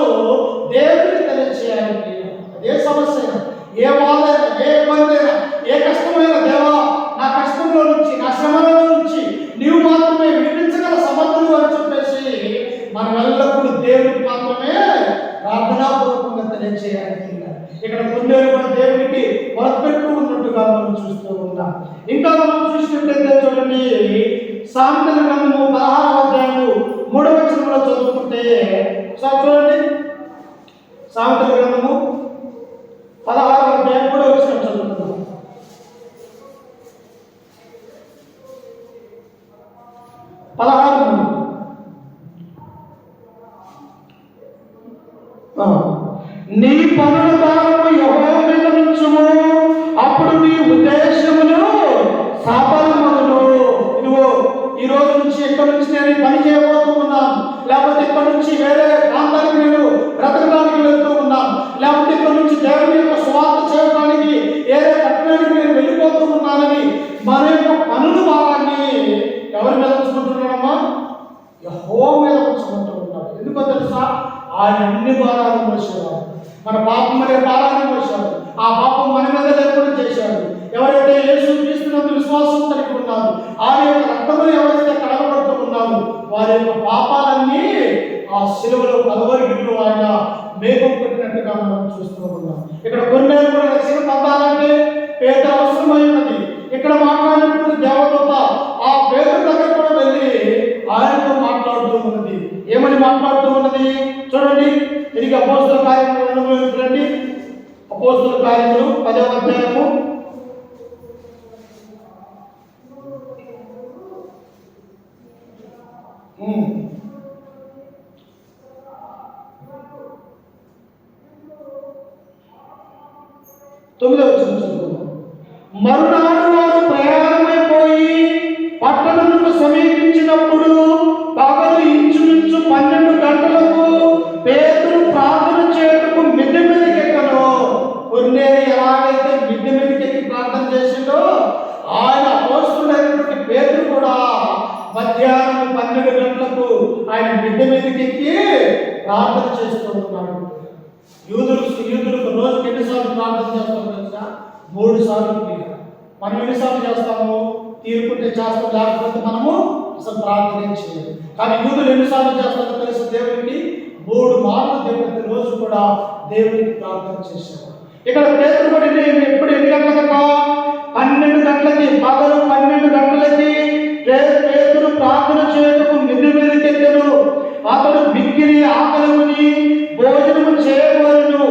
దేవుడికి తెలియచేయాలి. ఏ సమస్య అయినా, ఏ బాధ అయినా, ఏ ఇబ్బంది అయినా, ఏ కష్టమైన దేవా, నా కష్టంలో నుంచి, నా శ్రమలో నుంచి నీవు మాత్రమే విడిపించగల సమర్థులు అని చెప్పేసి మనం ఎల్లప్పుడూ దేవుడికి మాత్రమే ప్రార్థనాపూర్వకంగా తెలియచేయాలి. ఇక్కడ కొన్నేళ్ళు కూడా దేవునికి మొదలుపెట్టు ఉన్నట్టుగా మనం చూస్తూ ఉన్నాం. ఇంకా మనం చూసినట్లయితే చూడండి, సామెతల గ్రంథము 16వ అధ్యాయము 3వ వచనంలో చదువుకుంటే చూడండి, సామెతల గ్రంథము 16వ అధ్యాయం 3వ వచనం చదువుకుందాం. నీ పనుల భారము యెహోవా మీద నుంచుము, అప్పుడు నీ ఉద్దేశములు సఫలమగును. ఇదిగో ఈ రోజు నుంచి ఇక్కడ నుంచి నేను పని చేయబోతూ ఉన్నాను, లేకపోతే ఇక్కడ నుంచి వేరే ప్రాంతానికి నేను బ్రతకడానికి వెళ్తూ ఉన్నాను, లేకపోతే ఇక్కడ నుంచి దేవుని యొక్క స్వార్థ చేయడానికి ఏదో పట్టణానికి నేను వెళ్ళిపోతూ ఉన్నానని మన యొక్క పనుల భారాన్ని యెహోవా మీద ఉంచమంటూ ఉన్నాడు. ఎందుకో తెలుసా? ఆయన అన్ని భారాలు మోసేవాడు. మన పాపం అనే భారాన్ని మోసాడు. ఆ పాపం మన మీద లేకుండా చేశాడు. ఎవరైతే యేసు క్రీస్తునందు విశ్వాసం కలిగి ఉన్నారు, ఆయన యొక్క రక్తములు ఎవరైతే కడగబడుతూ ఉన్నారు, వారి యొక్క పాపాలన్నీ ఆ శిలువలో కలువరి గిన్నెలో ఆయన మేకం పెట్టినట్టుగా మనం చూస్తూ ఉన్నాం. ఇక్కడ కొన్ని కూడా రక్షణ పొందాలంటే పేద అవసరమై ఉన్నది. ఇక్కడ మాట్లాడినటువంటి దేవదూత ఆ పేద దగ్గర కూడా వెళ్ళి ఆయనతో మాట్లాడుతూ ఉన్నది. ఏమని మాట్లాడుతూ ఉన్నది చూడండి. తిరిగి అపోస్తల కార్యములు రండి. అపోస్తల కార్యములు 10వ అధ్యాయము 9వ వచనం చదువుకుందాం. మరునాడు వారు ప్రయాణమైపోయి పట్టణముకు సమీపించినప్పుడు పగలు ఇంచుమించు 12 గంటలకు పేతురు ప్రార్థన చేయటకు మిద్దె మీదకి ఎక్కను. కొన్నేరు ఎలాగైతే మిద్దె మీదకి ఎక్కి ప్రార్థన చేసిండో, ఆయన అపోస్తలుడైనటువంటి పేతురు కూడా మధ్యాహ్నం 12 గంటలకు ఆయన మిద్దె మీదకి ఎక్కి ప్రార్థన చేస్తూ ఉన్నాడు. యూదులకు రోజుకి ఎన్నిసార్లు ప్రార్థన చేస్తాం తెలుసా? 3 సార్లు. మనం ఎన్నిసార్లు చేస్తాము? తీరుకుంటే చేస్తాం, లేకపోతే మనము అసలు ప్రార్థన చేయలేదు. కానీ యూదులు ఎన్నిసార్లు చేస్తారో తెలుసు? దేవునికి 3 మార్లు దేవుడి రోజు కూడా దేవునికి ప్రార్థన చేశారు. ఇక్కడ పేతురు కూడా ఎప్పుడు ఎన్ని గంటలక? 12 గంటలకి, పగలు 12 గంటలకి పేతురు ప్రార్థన చేయటకు మిద్దె మీదకి ఎక్కెను. అతడు మిక్కిలి ఆకలిని భోజనము చేయవలెను.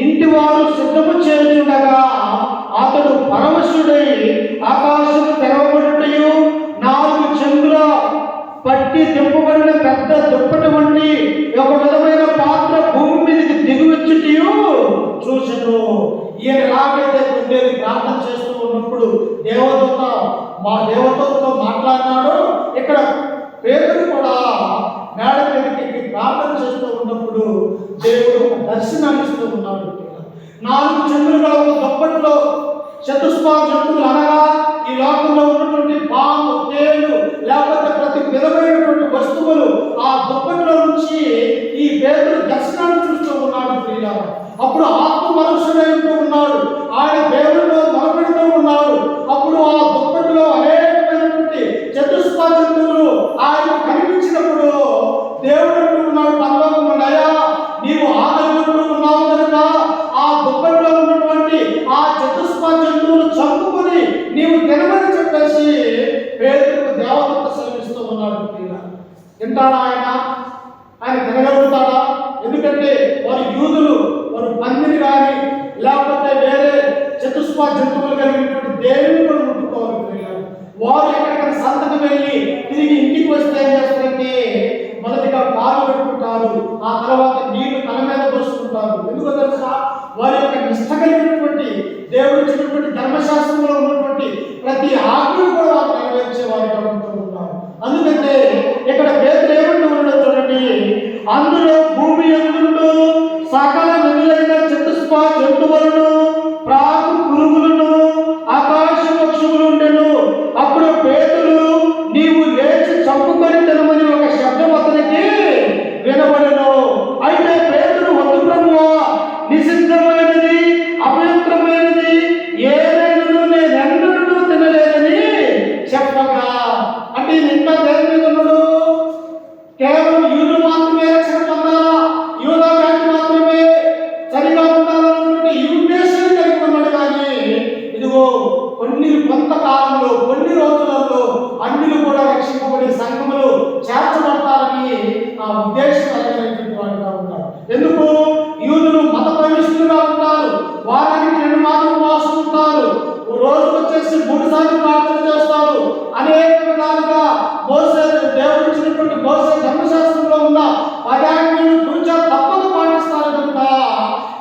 ఇంటి వారు సిద్ధము చేయుచుండగా అతడు పరవశుడై ఆకాశము తెరవబడుటయు 4 చెంగుల పట్టి దింపబడిన పెద్ద దుప్పటి వంటి ఒక విధమైన పాత్ర భూమి మీదకి దిగువచ్చుటయు చూసెను. ఈయన ఎలాగైతే కొండేరు ప్రార్థన చేస్తూ ఉన్నప్పుడు దేవదూతతో మాట్లాడినాడు, ఇక్కడ పేతురు కూడా మేడ మీదకి ప్రార్థన చేస్తూ ఉన్నప్పుడు దేవుడు ఒక దర్శనాన్ని ఇస్తూ ఉన్నాడు. 4 చెంగులు గల ఒక దుప్పట్లో చతుష్పా జంతువులు, అనగా ఈ లోకంలో ఉన్నటువంటి పాము, తేలు, లేకపోతే ప్రతి విధమైనటువంటి వస్తువులు ఆ దుప్పట్లో నుంచి ఈ పేతురు దర్శనాన్ని చూస్తూ ఉన్నాడు. ప్రియులారా, అప్పుడు ఆత్మ మనుషుడై ఉన్నాడు. ఆయన దేవుడితో మొరపెడుతూ ఉన్నాడు. అప్పుడు ఆ దుప్పటిలో అనేకమైనటువంటి చతుష్పా జంతువులు ఆయన కనిపించినప్పుడు దేవుడు అంటున్నాడు పరలోకములో, అయ్యా నీవు ఆకలితో ఉన్నావు కనుక ఆ దుప్పటిలో ఉన్నటువంటి ఆ చతుష్పా జంతువులు చంపుకొని నీవు తినమని చెప్పేసి పేతురుకు దేవదూత సెలవిస్తూ ఉన్నాడు. తింటాడా ఆయన తినగలుగుతాడా? ఎందుకంటే వారి యూదులు, వారు పందిని కానీ లేకపోతే వేరే చతుష్పా జంతువులు కలిగినటువంటి దేవుని కూడా ముట్టుకోవాలి. వారు ఎక్కడికైనా సంతకం వెళ్ళి తిరిగి ఇంటికి వస్తే ఏం చేస్తారంటే మొదటిగా కాలు పెట్టుకుంటారు, ఆ తర్వాత నీళ్లు తల మీద పోసుకుంటారు. ఎందుకో తెలుసా? వారి యొక్క నిష్ట కలిగినటువంటి దేవుడు ఇచ్చినటువంటి ధర్మశాస్త్రంలో ఉన్నటువంటి ప్రతి ఆజ్ఞను కూడా వారు నెరవేర్చే వారిగా ఉంటూ ఉంటారు. అందుకంటే ఇక్కడ పేతురు ఏమంటూ ఉన్నాడో చూడండి. అందులో భూమి యందు సకల మిగిలిన చతుష్పా జంతువులను, ప్రాకు పురుగులను, ఆకాశ పక్షులు ఉండెను. అప్పుడు పేతురు నీవు లేచి చంపుకొని తినమని ఒక శబ్దం అతనికి వినబడెను. అయితే పేతురు, వద్దు ప్రభువా, నిషిద్ధమైనది అపవిత్రమైనది ఏదైనా నేనెన్నడూ తినలేదని చెప్పగా, అంటే ఇంకా దేని మీద ఉన్నాడు? కేవలం యూదులు మాత్రమే రక్షణ పొందాలా, యూదా జాతి మాత్రమే సరిగా ఉండాలన్నటువంటి ఈ ఉద్దేశాన్ని కలిగి ఉన్నాడు. కానీ ఇదిగో కొంతకాలంలో, కొన్ని రోజులలో అన్యులు కూడా రక్షింపబడి సంఘములు చేర్చబడతారని ఆ ఉద్దేశం కలిగినటువంటి వాడుగా ఉంటారు. ఎందుకు? యూదులు మత ప్రవిష్టులుగా ఉంటారు. వారానికి 2 మాత్రం ఉపవాసం ఉంటారు. రోజుకు వచ్చేసి 3 సార్లు ప్రార్థన చేస్తారు. అనేక విధాలుగా దేవుడు ఇచ్చినటువంటి మోసే ధర్మశాస్త్రంలో ఉన్న 10 ఆజ్ఞలను తూచా తప్పక పాటిస్తారు కనుక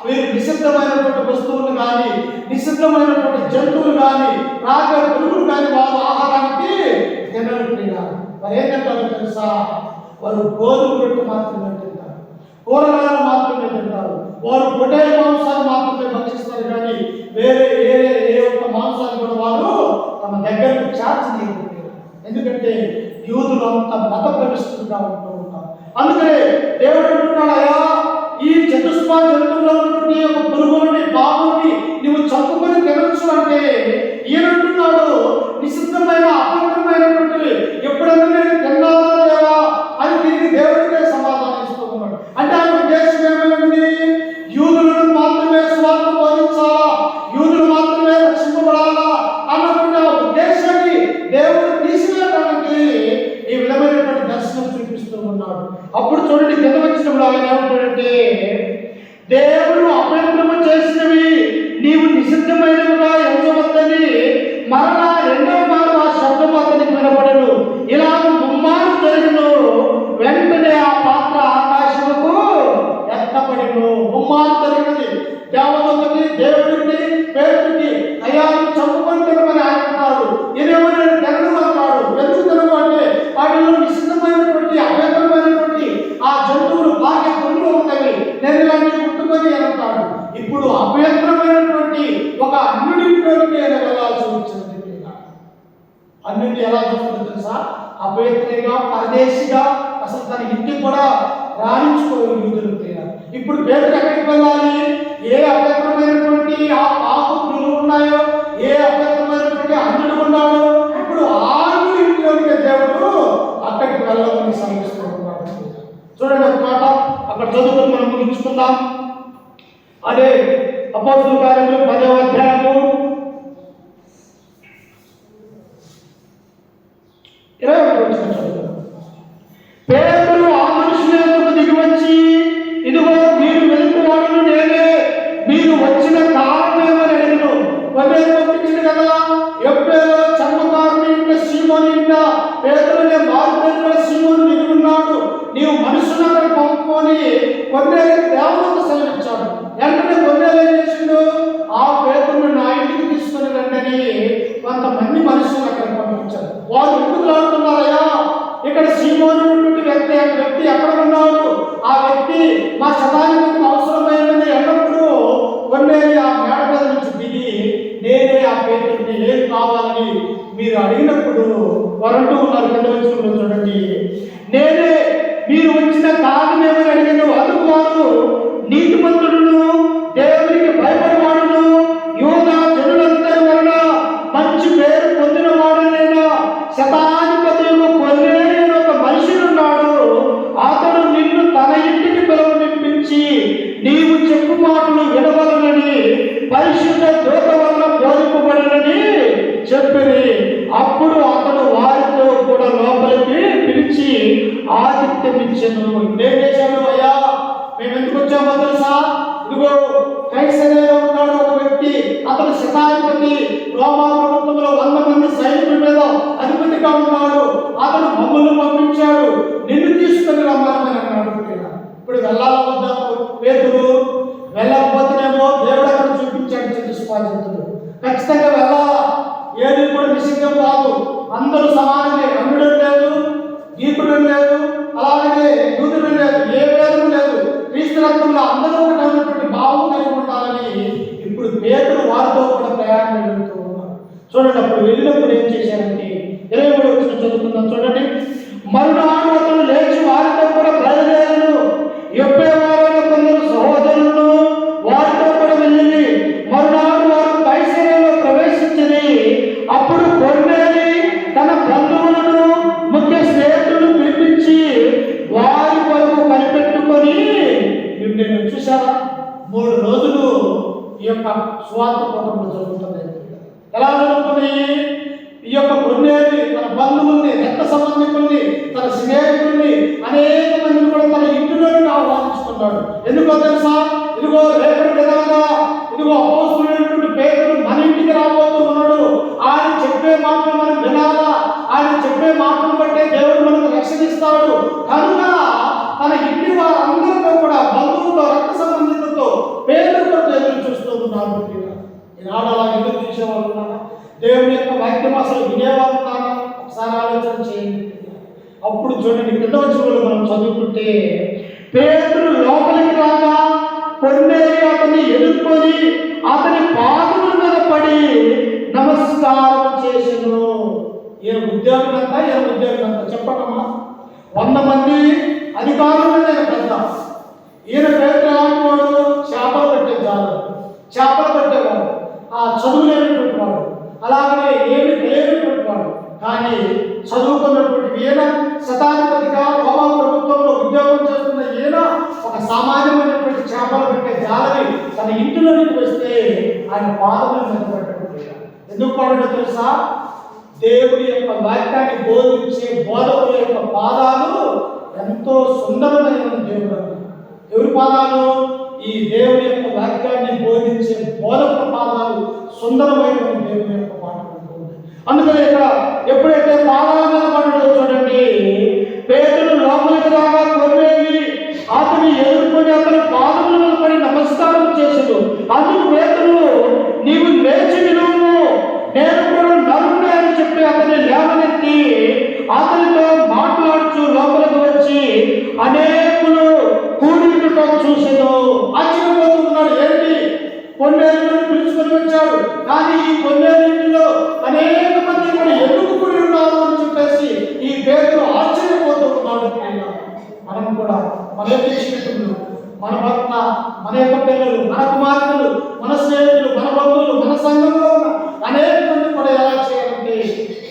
వీరు నిషిద్ధమైనటువంటి వస్తువులు కానీ, నిషిద్ధమైనటువంటి జంతువులు కానీ, రాగ పురుగులు కానీ వారు ఆహారానికి తినరు. వారు ఏం తింటారో తెలుసా? వారు గోధుమ రొట్టె మాత్రమే తింటారు, కూరగాయలు మాత్రమే తింటారు. వారు పొటేల్ మాంసాలు మాత్రమే భక్షిస్తారు. కానీ వేరే ఏ ఒక్క మాంసాన్ని కూడా వారు తమ దగ్గరకు చేర్చలేరు. ఎందుకంటే యూదులు అంత మత ప్రవేశంగా ఉంటూ ఉంటారు. అందుకనే దేవుడు అంటున్నాడు, అయ్యా ఈ చతుష్పా జంతువులో ఉన్నటువంటి ఒక పురుగుని బాబుని నువ్వు చంపుకొని తినచ్చు అంటే ఈయనంటున్నాడు నిషిద్ధమైన అపవిత్రమైనటువంటి ఎప్పుడన్నా నేను తిన్నానా లేవా అని తిరిగి దేవుడికే సమాధానం ఇస్తూ ఉన్నాడు. అంటే ఆ ఉద్దేశం ఏమైనది? యూదులను మాత్రమే స్వార్థ బోధించాలా, యూదులు మాత్రమే రక్షింపబడాలా అన్నటువంటి ఆ ఉద్దేశాన్ని దేవుడు తీసివేయడానికి ఈ విధమైనటువంటి దర్శనం చూపిస్తూ ఉన్నాడు. అప్పుడు చూడండి కింద వచ్చినప్పుడు ఆయన ఏమంటాడంటే, దేవుడు అపవిత్రము చేసినవి నీవు నిషిద్ధమైనవిగా ఎంచవద్దని మరలా రెండవ మారు ఆ శబ్దం అతనికి వినపడను. ఇలా ముమ్మారు జరిగిన వెంటనే ఆ పాత్ర ఆకాశముకు ఎత్తబడిను. ముమ్మారు జరిగినది. దేవతకి, దేవుడికి, పేరుకి అయ్యా చంపుకొని తినమని ఆయన అంటాడు. ఇదేమో నేను తినను అంటాడు. ఎందుకు తినము అంటే వాటిలో నిషిద్ధమైనటువంటి అపవిత్రమైనటువంటి ఆ జంతువులు బాగా పొందులు ఉంటాయి, నేను ఇలాంటి ముట్టుకొని అంటాడు. ఇప్పుడు అపవిత్రమైనటువంటి ఒక అన్యుడింట్లోకి ఆయన వెళ్ళాల్సి వచ్చింది. అన్నింటి ఎలా చూస్తుంది తెలుసా? అపవిత్రంగా, పరదేశిగా, అసలు తన ఇంటికి కూడా రాణించుకోవాలి యూదులు. ఇప్పుడు పేదలు ఎక్కడికి వెళ్ళాలి? ఏ అపవిత్రమైనటువంటి ఆ పుత్రులు ఉన్నాయో, ఏ అపవిత్రమైనటువంటి అన్యుడు ఉన్నాడో, ఇప్పుడు ఆ అన్యుడి ఇంట్లోకి దేవుడు అక్కడికి వెళ్ళాలని శ్రమిస్తూ ఉన్నాడు. చూడండి ఒక మాట అక్కడ చదువుకొని మనం ముగించుకుందాం. అదే అపోస్తలుల కార్యములు 10వ అధ్యాయము 21వ వచనం చదువుతాం. పేతురు ఆ మనుషుల యొద్దకు దిగి వచ్చి, ఇదిగో మీరు వెళ్తువాడను నేనే, మీరు వచ్చిన కారణం ఏమని అడిగాను. పంపించింది కదా, యొప్పేలో చర్మకారుని ఇంట సీమోని ఇంట పేతురునే మారుపేరులో సీమోను దిగి ఉన్నాడు. నీవు మనుషులను అక్కడ పంపుకొని కొన్నేళ్ళకి దేవదూత సెలవిచ్చాడు. వెంటనే కొన్నేళ్ళు ఏం చేసిండు? ఆ పేతురుని నా ఇంటికి తీసుకొని రండి కొంతమంది మనుషులను అక్కడ పంపించారు. వాళ్ళు ఎందుకు ఆడుతున్నారయ్యా? ఇక్కడ సీమోను వ్యక్తి ఎక్కడ ఉన్నాడు? ఆ వ్యక్తి మా శతాధిపతికి అవసరమైనది అన్నప్పుడు కొన్నేళ్ళు ఆ మేడ మీద నుంచి దిగి నేనే ఆ పేతురుని ఏం కావాలని మీరు అడిగినప్పుడు వరంటూ ఉన్నారు. కింద వచ్చినప్పుడు చూడండి, నేనే మీరు వచ్చిన కారణం ఏమని అడిగాను. అందుకు వారు నీతిమంతుడును, దేవునికి భయపడేవాడును, యూదా జనులందరి వలన మంచి పేరు పొందిన వాడనైనా శతాధిపతి కొన్నేళ్ళు ఒక మనుషుడున్నాడు. అతడు నిన్ను తన ఇంటికి పిలువనిపించి నీవు చెప్పు మాటలు వినవలనని పరిశుద్ధ దూత వల్ల బోధింపబడనని చెప్పిరి. అప్పుడు అతడు వారితో కూడా లోపలికి పిలిచి ఆతిథ్యం ఇచ్చాను. ఏం చేశాను? అయ్యా మేము ఎందుకు వచ్చామో తెలుసా? ఇదిగో కైసరేలో ఉన్నాడు ఒక వ్యక్తి, అతను శతాధిపతి, రోమా ప్రభుత్వంలో 100 మంది సైనికుల మీద అధిపతిగా ఉన్నాడు. అతను మమ్మల్ని పంపించాడు, నిన్ను తీసుకుని రమ్మని అన్నాడు. ఇప్పుడు వెళ్ళాలా వద్దా? పేతురు వెళ్ళకపోతేనేమో దేవుడు అక్కడ చూపించాడు చతుష్పాజంతుడు. ఖచ్చితంగా వెళ్ళాలా, ఏది కూడా నిషిద్ధం కాదు. అందరూ సమానమే, అన్యుడు లేదు, గీకుడు లేదు, అలాగే యూదుడు లేదు, ఏ భేదము లేదు. క్రీస్తు రక్తంలో అందరూ ఒకటి ఉన్నటువంటి భావం కలిగి ఉండాలని ఇప్పుడు పేతురు వారితో కూడా ప్రయాణం వెళ్తూ ఉన్నారు. చూడండి అప్పుడు వెళ్ళినప్పుడు ఏం చేశారంటే 23వ వచనం చదువుకుందాం. చూడండి, మరునాడు అతను లేచి వారితో కూడా బయలుదేరను. యొప్పేవారైన కొందరు సహోదరులను వారితో కూడా వెళ్ళి మరునాడు వారు కైసరేలో ప్రవేశించింది. అప్పుడు కొర్నేలి తన బంధువులను, ముఖ్య స్నేహితులను పిలిపించి వారి కొరకు కనిపెట్టుకొని, నేను చూసారా 3 రోజులు ఈ యొక్క స్వార్థ పథకంలో జరుగుతుంది. ఎలా జరుగుతుంది? ఈ యొక్క కొన్నేళ్ళు తన బంధువుల్ని, రక్త సంబంధికుల్ని, తన స్నేహితుల్ని అనేక మందిని కూడా తన ఇంటిలోకి ఆహ్వానించుకున్నాడు. ఎందుకో తెలుసా? ఇదిగో రేపటి విధంగా ఇదిగో అపోస్తలుడైనటువంటి పేతురు మన ఇంటికి రాబోతూ ఉన్నాడు. ఆయన చెప్పే మాటలు మనం వినాలా, ఆయన చెప్పే మాటలు బట్టే దేవుడు మనకు రక్షణిస్తాడు. కనుక తన ఇంటి వారందరితో కూడా బంధువులతో, రక్త సంబంధితులతో, పేదలతో ఎదురు చూస్తూ ఉన్నారు. ఈనాడు అలా ఎదురు చూసేవాళ్ళు ఉన్నారా? దేవుని యొక్క వాక్యం అసలు వినేవాళ్ళు ఉన్నారా? ఒకసారి ఆలోచన చేయండి. అప్పుడు చూడండి కింద వచ్చిన మనం చదువుకుంటే, పేతురు లోపలికి రాగా కొన్నేళ్ళు అతన్ని ఎదుర్కొని అతని పాదముల మీద పడి నమస్కారం చేసెను. ఈయన ఉద్యోగం ఎంత, ఈయన ఉద్యోగం ఎంత చెప్పటమ్మా. 100 మంది అధికారులు నేను పెద్ద. ఈయన పేరు ఎలాంటి వాడు? చేపలు పెట్టే జాలు, చేపలు పెట్టేవాడు, ఆ చదువు లేనటువంటి వాడు, అలాగనే ఏమి తెలియనటువంటి వాడు. కానీ చదువుకున్నటువంటి ఈయన శతాధిపతిగా రోమా ప్రభుత్వంలో ఉద్యోగం చేస్తున్న ఈయన ఒక సామాన్యమైనటువంటి చేపలు పెట్టే జాలని తన ఇంటిలోనికి వస్తే ఆయన పాదములు నిలబెట్టబడి. ఎందుకు పడటో తెలుసా? దేవుడి యొక్క వాక్యాన్ని బోధించే బోధకుల యొక్క పాదాలు ఎంతో సుందరమైన దేవుడు. ఎవరి పాదాలు? ఈ దేవుడి యొక్క వాక్యాన్ని బోధించే బోధకుల పాదాలు సుందరమైన దేవుడి యొక్క పాదాలు. అందుకని ఇక్కడ ఎప్పుడైతే పాదాల మీద పడ్డాడో చూడండి, పేతురు లోపలికి రాగా కొర్నేలి అతని ఎదుర్కొని అతని పాదముల మీద పడి నమస్కారం చేసాడు. అందుకు పేతురు, నీవు లేచి నిలువు, నేను కూడా నరుణ్ణి అని చెప్పి అతన్ని లేవనెత్తి అతనితో మాట్లాడుచు లోపలికి వచ్చి అనేకులు కూడినట్టు చూసేదో ఆశ్చర్యపోతున్నాడు. ఏంటి? కొన్నేళ్ళని పిలుచుకొని వచ్చాడు, కానీ ఈ కొన్నేళ్ళలో అనేక మంది కూడా ఎందుకు కూడి ఉన్నారు అని చెప్పేసి ఈ పేతురు ఆశ్చర్యపోతున్నాడు. మనం కూడా మన యొక్క స్నేహితులు, మన భర్త, మన యొక్క పిల్లలు, మన కుమార్తెలు, మన స్నేహితులు, మన బంధువులు, మన సంఘంలో ఉన్న అనేక మంది కూడా ఎలా చేయాలంటే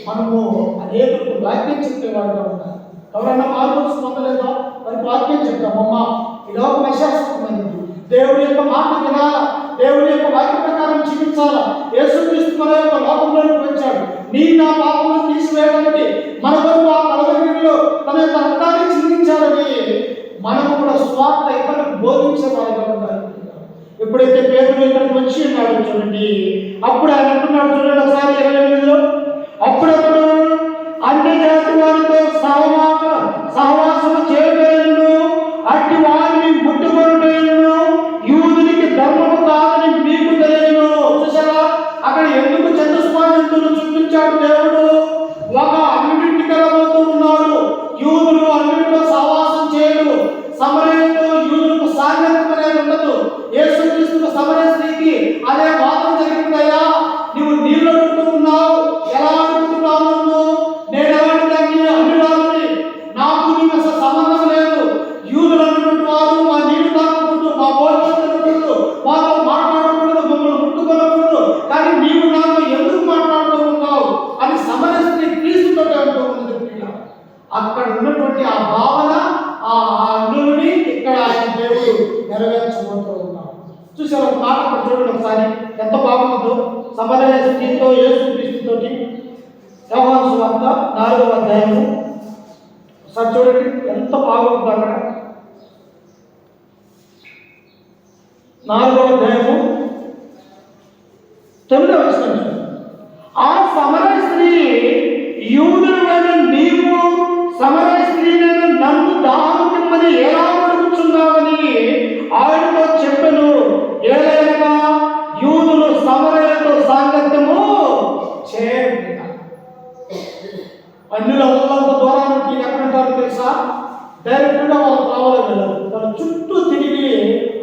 మనము అనేకులకు వాక్యం చెప్పేవాడుగా ఉండాలి. ఎవరైనా మార్పులు పొందలేదా? మరి వాక్యం చెప్తామమ్మా, ఈ లోకం అశాస్త్రమైనది, దేవుడి యొక్క మాట వినాలా, దేవుడి యొక్క వాక్య ప్రకారం జీవించాలా. యేసుక్రీస్తు మన యొక్క లోకంలోకి వచ్చాడు నీ నా పాపములను తీసివేయడానికి, మన కొరకు ఆ కలవరిలో తన యొక్క రక్తాన్ని చిందించాలని మనము కూడా స్వార్థ ఇతరులకు బోధించే వారిగా ఉండాలి. ఎప్పుడైతే పేతురు ఇక్కడికి వచ్చి ఉన్నాడు చూడండి, అప్పుడు ఆయన అంటున్నాడు చూడండి ఒకసారి 28లో, అప్పుడప్పుడు అన్ని జాతి వారితో సహవాసము చేయటను, అట్టి వారిని ముట్టుకొనుటను యూదునికి ధర్మము కాదని మీకు తెలియను. చూసారా అక్కడ ఎందుకు చతుస్పాంతులు చూపించాడు దేవుడు? ఒక అన్నింటికి వెళ్ళబోతూ ఉన్నాడు. యూదులు అన్నింటితో సహవాసం చేయడు, సమరయంతో యూదులకు సాంగత్యం అనేది ఉండదు. యేసుక్రీస్తుకు సమరయ స్త్రీకి అదే వాదన జరిగిందయ్యా, నువ్వు నీళ్ళు అడుగుతూ ఉన్నావు, ఎలా అడుగుతున్నావు? నేను ఎలాంటి అన్నిరాలని, నాకు నీకు అసలు సంబంధం లేదు. యూదులు అన్నటువంటి వారు మా నీళ్లు తాగకూడదు, మా భోజనం తినకూడదు, మాతో మాట్లాడకూడదు, మమ్మల్ని ముట్టుకోకూడదు, కానీ నీవు నాతో ఎందుకు మాట్లాడుతూ ఉన్నావు అని సమరయ స్త్రీ క్రీస్తుతో అంటూ ఉంది. అక్కడ ఉన్నటువంటి ఆ భావన, ఆ అన్నుని ఇక్కడ ఆయన దేవుడు నెరవేర్చబోతూ ఉన్నాడు. చూసారు ఒక మాట అక్కడ చూడండి ఒకసారి, ఎంత బాగుందో. సమరయ స్త్రీతో యేసుక్రీస్తుతోటి యోహాను సువార్త 4వ అధ్యాయము ఒకసారి చూడండి, ఎంత బాగుందో. అక్కడ 4వ అధ్యాయము 9వ వచనం, ఆ సమరయ స్త్రీ, యూదులైన నీవు సమరయ స్త్రీలను నన్ను దాహము నిమ్మని ఎలా అడుగుచున్నావని ఆయనతో చెప్పెను. ఏలైనగా యూదులు సమరయులతో సాంగత్యము చేయరు. అన్నిల వాళ్ళంత దూరానికి ఎక్కడుంటారో తెలుసా? డైరెక్ట్గా వాళ్ళు కావాలి వెళ్ళరు, వాళ్ళ చుట్టూ తిరిగి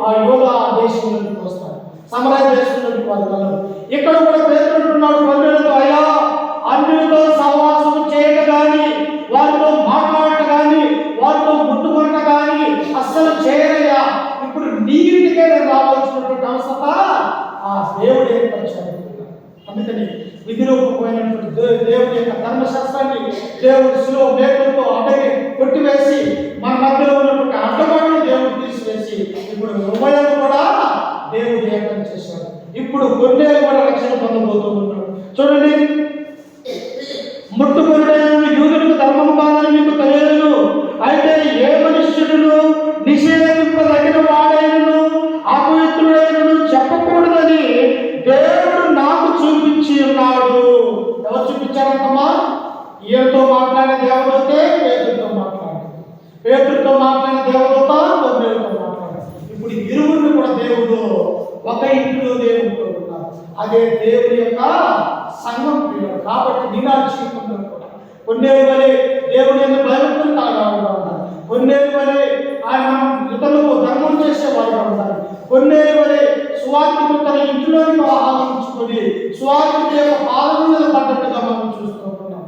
ఆ యోధా దేశంలోకి వస్తారు, సమరయ దేశంలోకి వాళ్ళు వెళ్ళరు. ఇక్కడ కూడా పేర్కొంటున్నాడు కొన్నేళ్ళతో, అయ్యా అన్నిలతో సహవాసం చేయట కానీ, వారితో మాట్లాడట కానీ, వారితో ముట్టుకొనట కానీ అస్సలు చేయరయ్యా. ఇప్పుడు నీ ఇంటికే నేను రావాల్సినటువంటి అవసరత ఆ దేవుడు ఏర్పరిచాడు. అందుకని విధిరూపమైనటువంటి దేవుడి యొక్క ధర్మశాస్త్రాన్ని దేవుడు శిలువ మేకులతో అడ్డగి కొట్టివేసి మన మధ్యలో ఉన్నటువంటి అడ్డగోడను దేవుడు తీసివేసి ఇప్పుడు హృదయాన్ని కూడా దేవుడు ఏకం చేశాడు. ఇప్పుడు కొన్నేళ్ళు కూడా రక్షణ పొందబోతూ ఉన్నాడు. చూడండి, ముట్టుకొనుటను యూదులకు ధర్మము కాదని మీకు తెలియదు, అయితే ఏ మనుష్యుడును నిషేధింపదగిన వాడైనను అపవిత్రుడైనను చెప్పకూడదని దేవుడు నాకు చూపించి ఉన్నాడు. ఎవరు చూపించారంటమ్మా? ఈయనతో మాట్లాడిన దేవదూతే పేతురుతో మాట్లాడారు, పేతురుతో మాట్లాడిన దేవదూత కొన్నేళ్ళతో మాట్లాడారు. ఇప్పుడు ఇరువురిని కూడా దేవుడు ఒక ఇంటిలో దేవుడు ఉన్నారు. అదే దేవుడి యొక్క సంఘం ప్రియుడు. కాబట్టి నీ నా జీవితంలో కూడా కొన్నేళ్ళ వలె దేవుడి యొక్క భయభక్తులు కాగా ఉండాలి, కొన్నేళ్ళ వలె ఆయన ఇతరులకు ధర్మం చేసేవాడుగా ఉండాలి, కొన్నేళ్ళ వలె సువార్తకు తన ఇంటిలోకి ఆహ్వానించుకొని సువార్త యొక్క పాదముల పడ్డట్టుగా మనం చూస్తూ ఉన్నాం.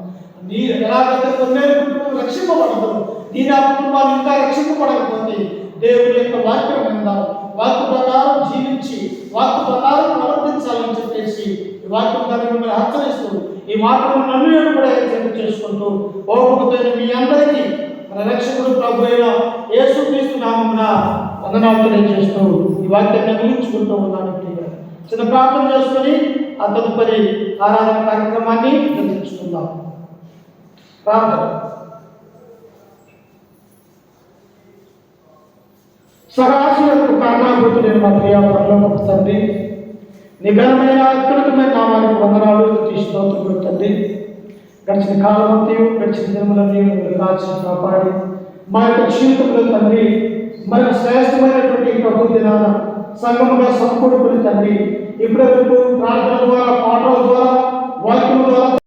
నీ ఎలాగైతే కొన్నేళ్ళ కుటుంబం రక్షింపబడదు, దీని ఆ కుటుంబాలు ఇంకా రక్షింపబడకపోతే దేవుని యొక్క వాక్యం విందాం, వాక్య ప్రకారం జీవించి వాక్య ప్రకారం ప్రవర్తించాలని చెప్పేసి ఈ వాక్యం దాన్ని మిమ్మల్ని హెచ్చరిస్తూ ఈ మాటలు నన్ను నేను కూడా హెచ్చరిక చేసుకుంటూ ఓపికతో మీ అందరికీ మన రక్షకుడు ప్రభు అయిన యేసుక్రీస్తు నామమున వందనాలు తెలియజేస్తూ ఈ వాక్యాన్ని ముగించుకుంటూ ఉన్నాను. చిన్న ప్రార్థన చేసుకొని ఆ తదుపరి ఆరాధన కార్యక్రమాన్ని నిర్వహించుకుందాం. ప్రార్థన. సరాసులకు కారణాభూతులైన మా ప్రియ పరలోకపు తండ్రి, నిఘనమైన అత్యున్నతమైన నామానికి వందనాలు స్తోత్రములు తండ్రి. గడిచిన కాలం అంతయు గడిచిన దినములన్నీ కాచి కాపాడి మా యొక్క జీవితంలో తండ్రి మరి శ్రేష్టమైనటువంటి ప్రభు దినాన సంగముగా సంపూర్ణుని తండ్రి ఇప్పటి వరకు ప్రార్థన ద్వారా, పాటల ద్వారా, వాక్యం ద్వారా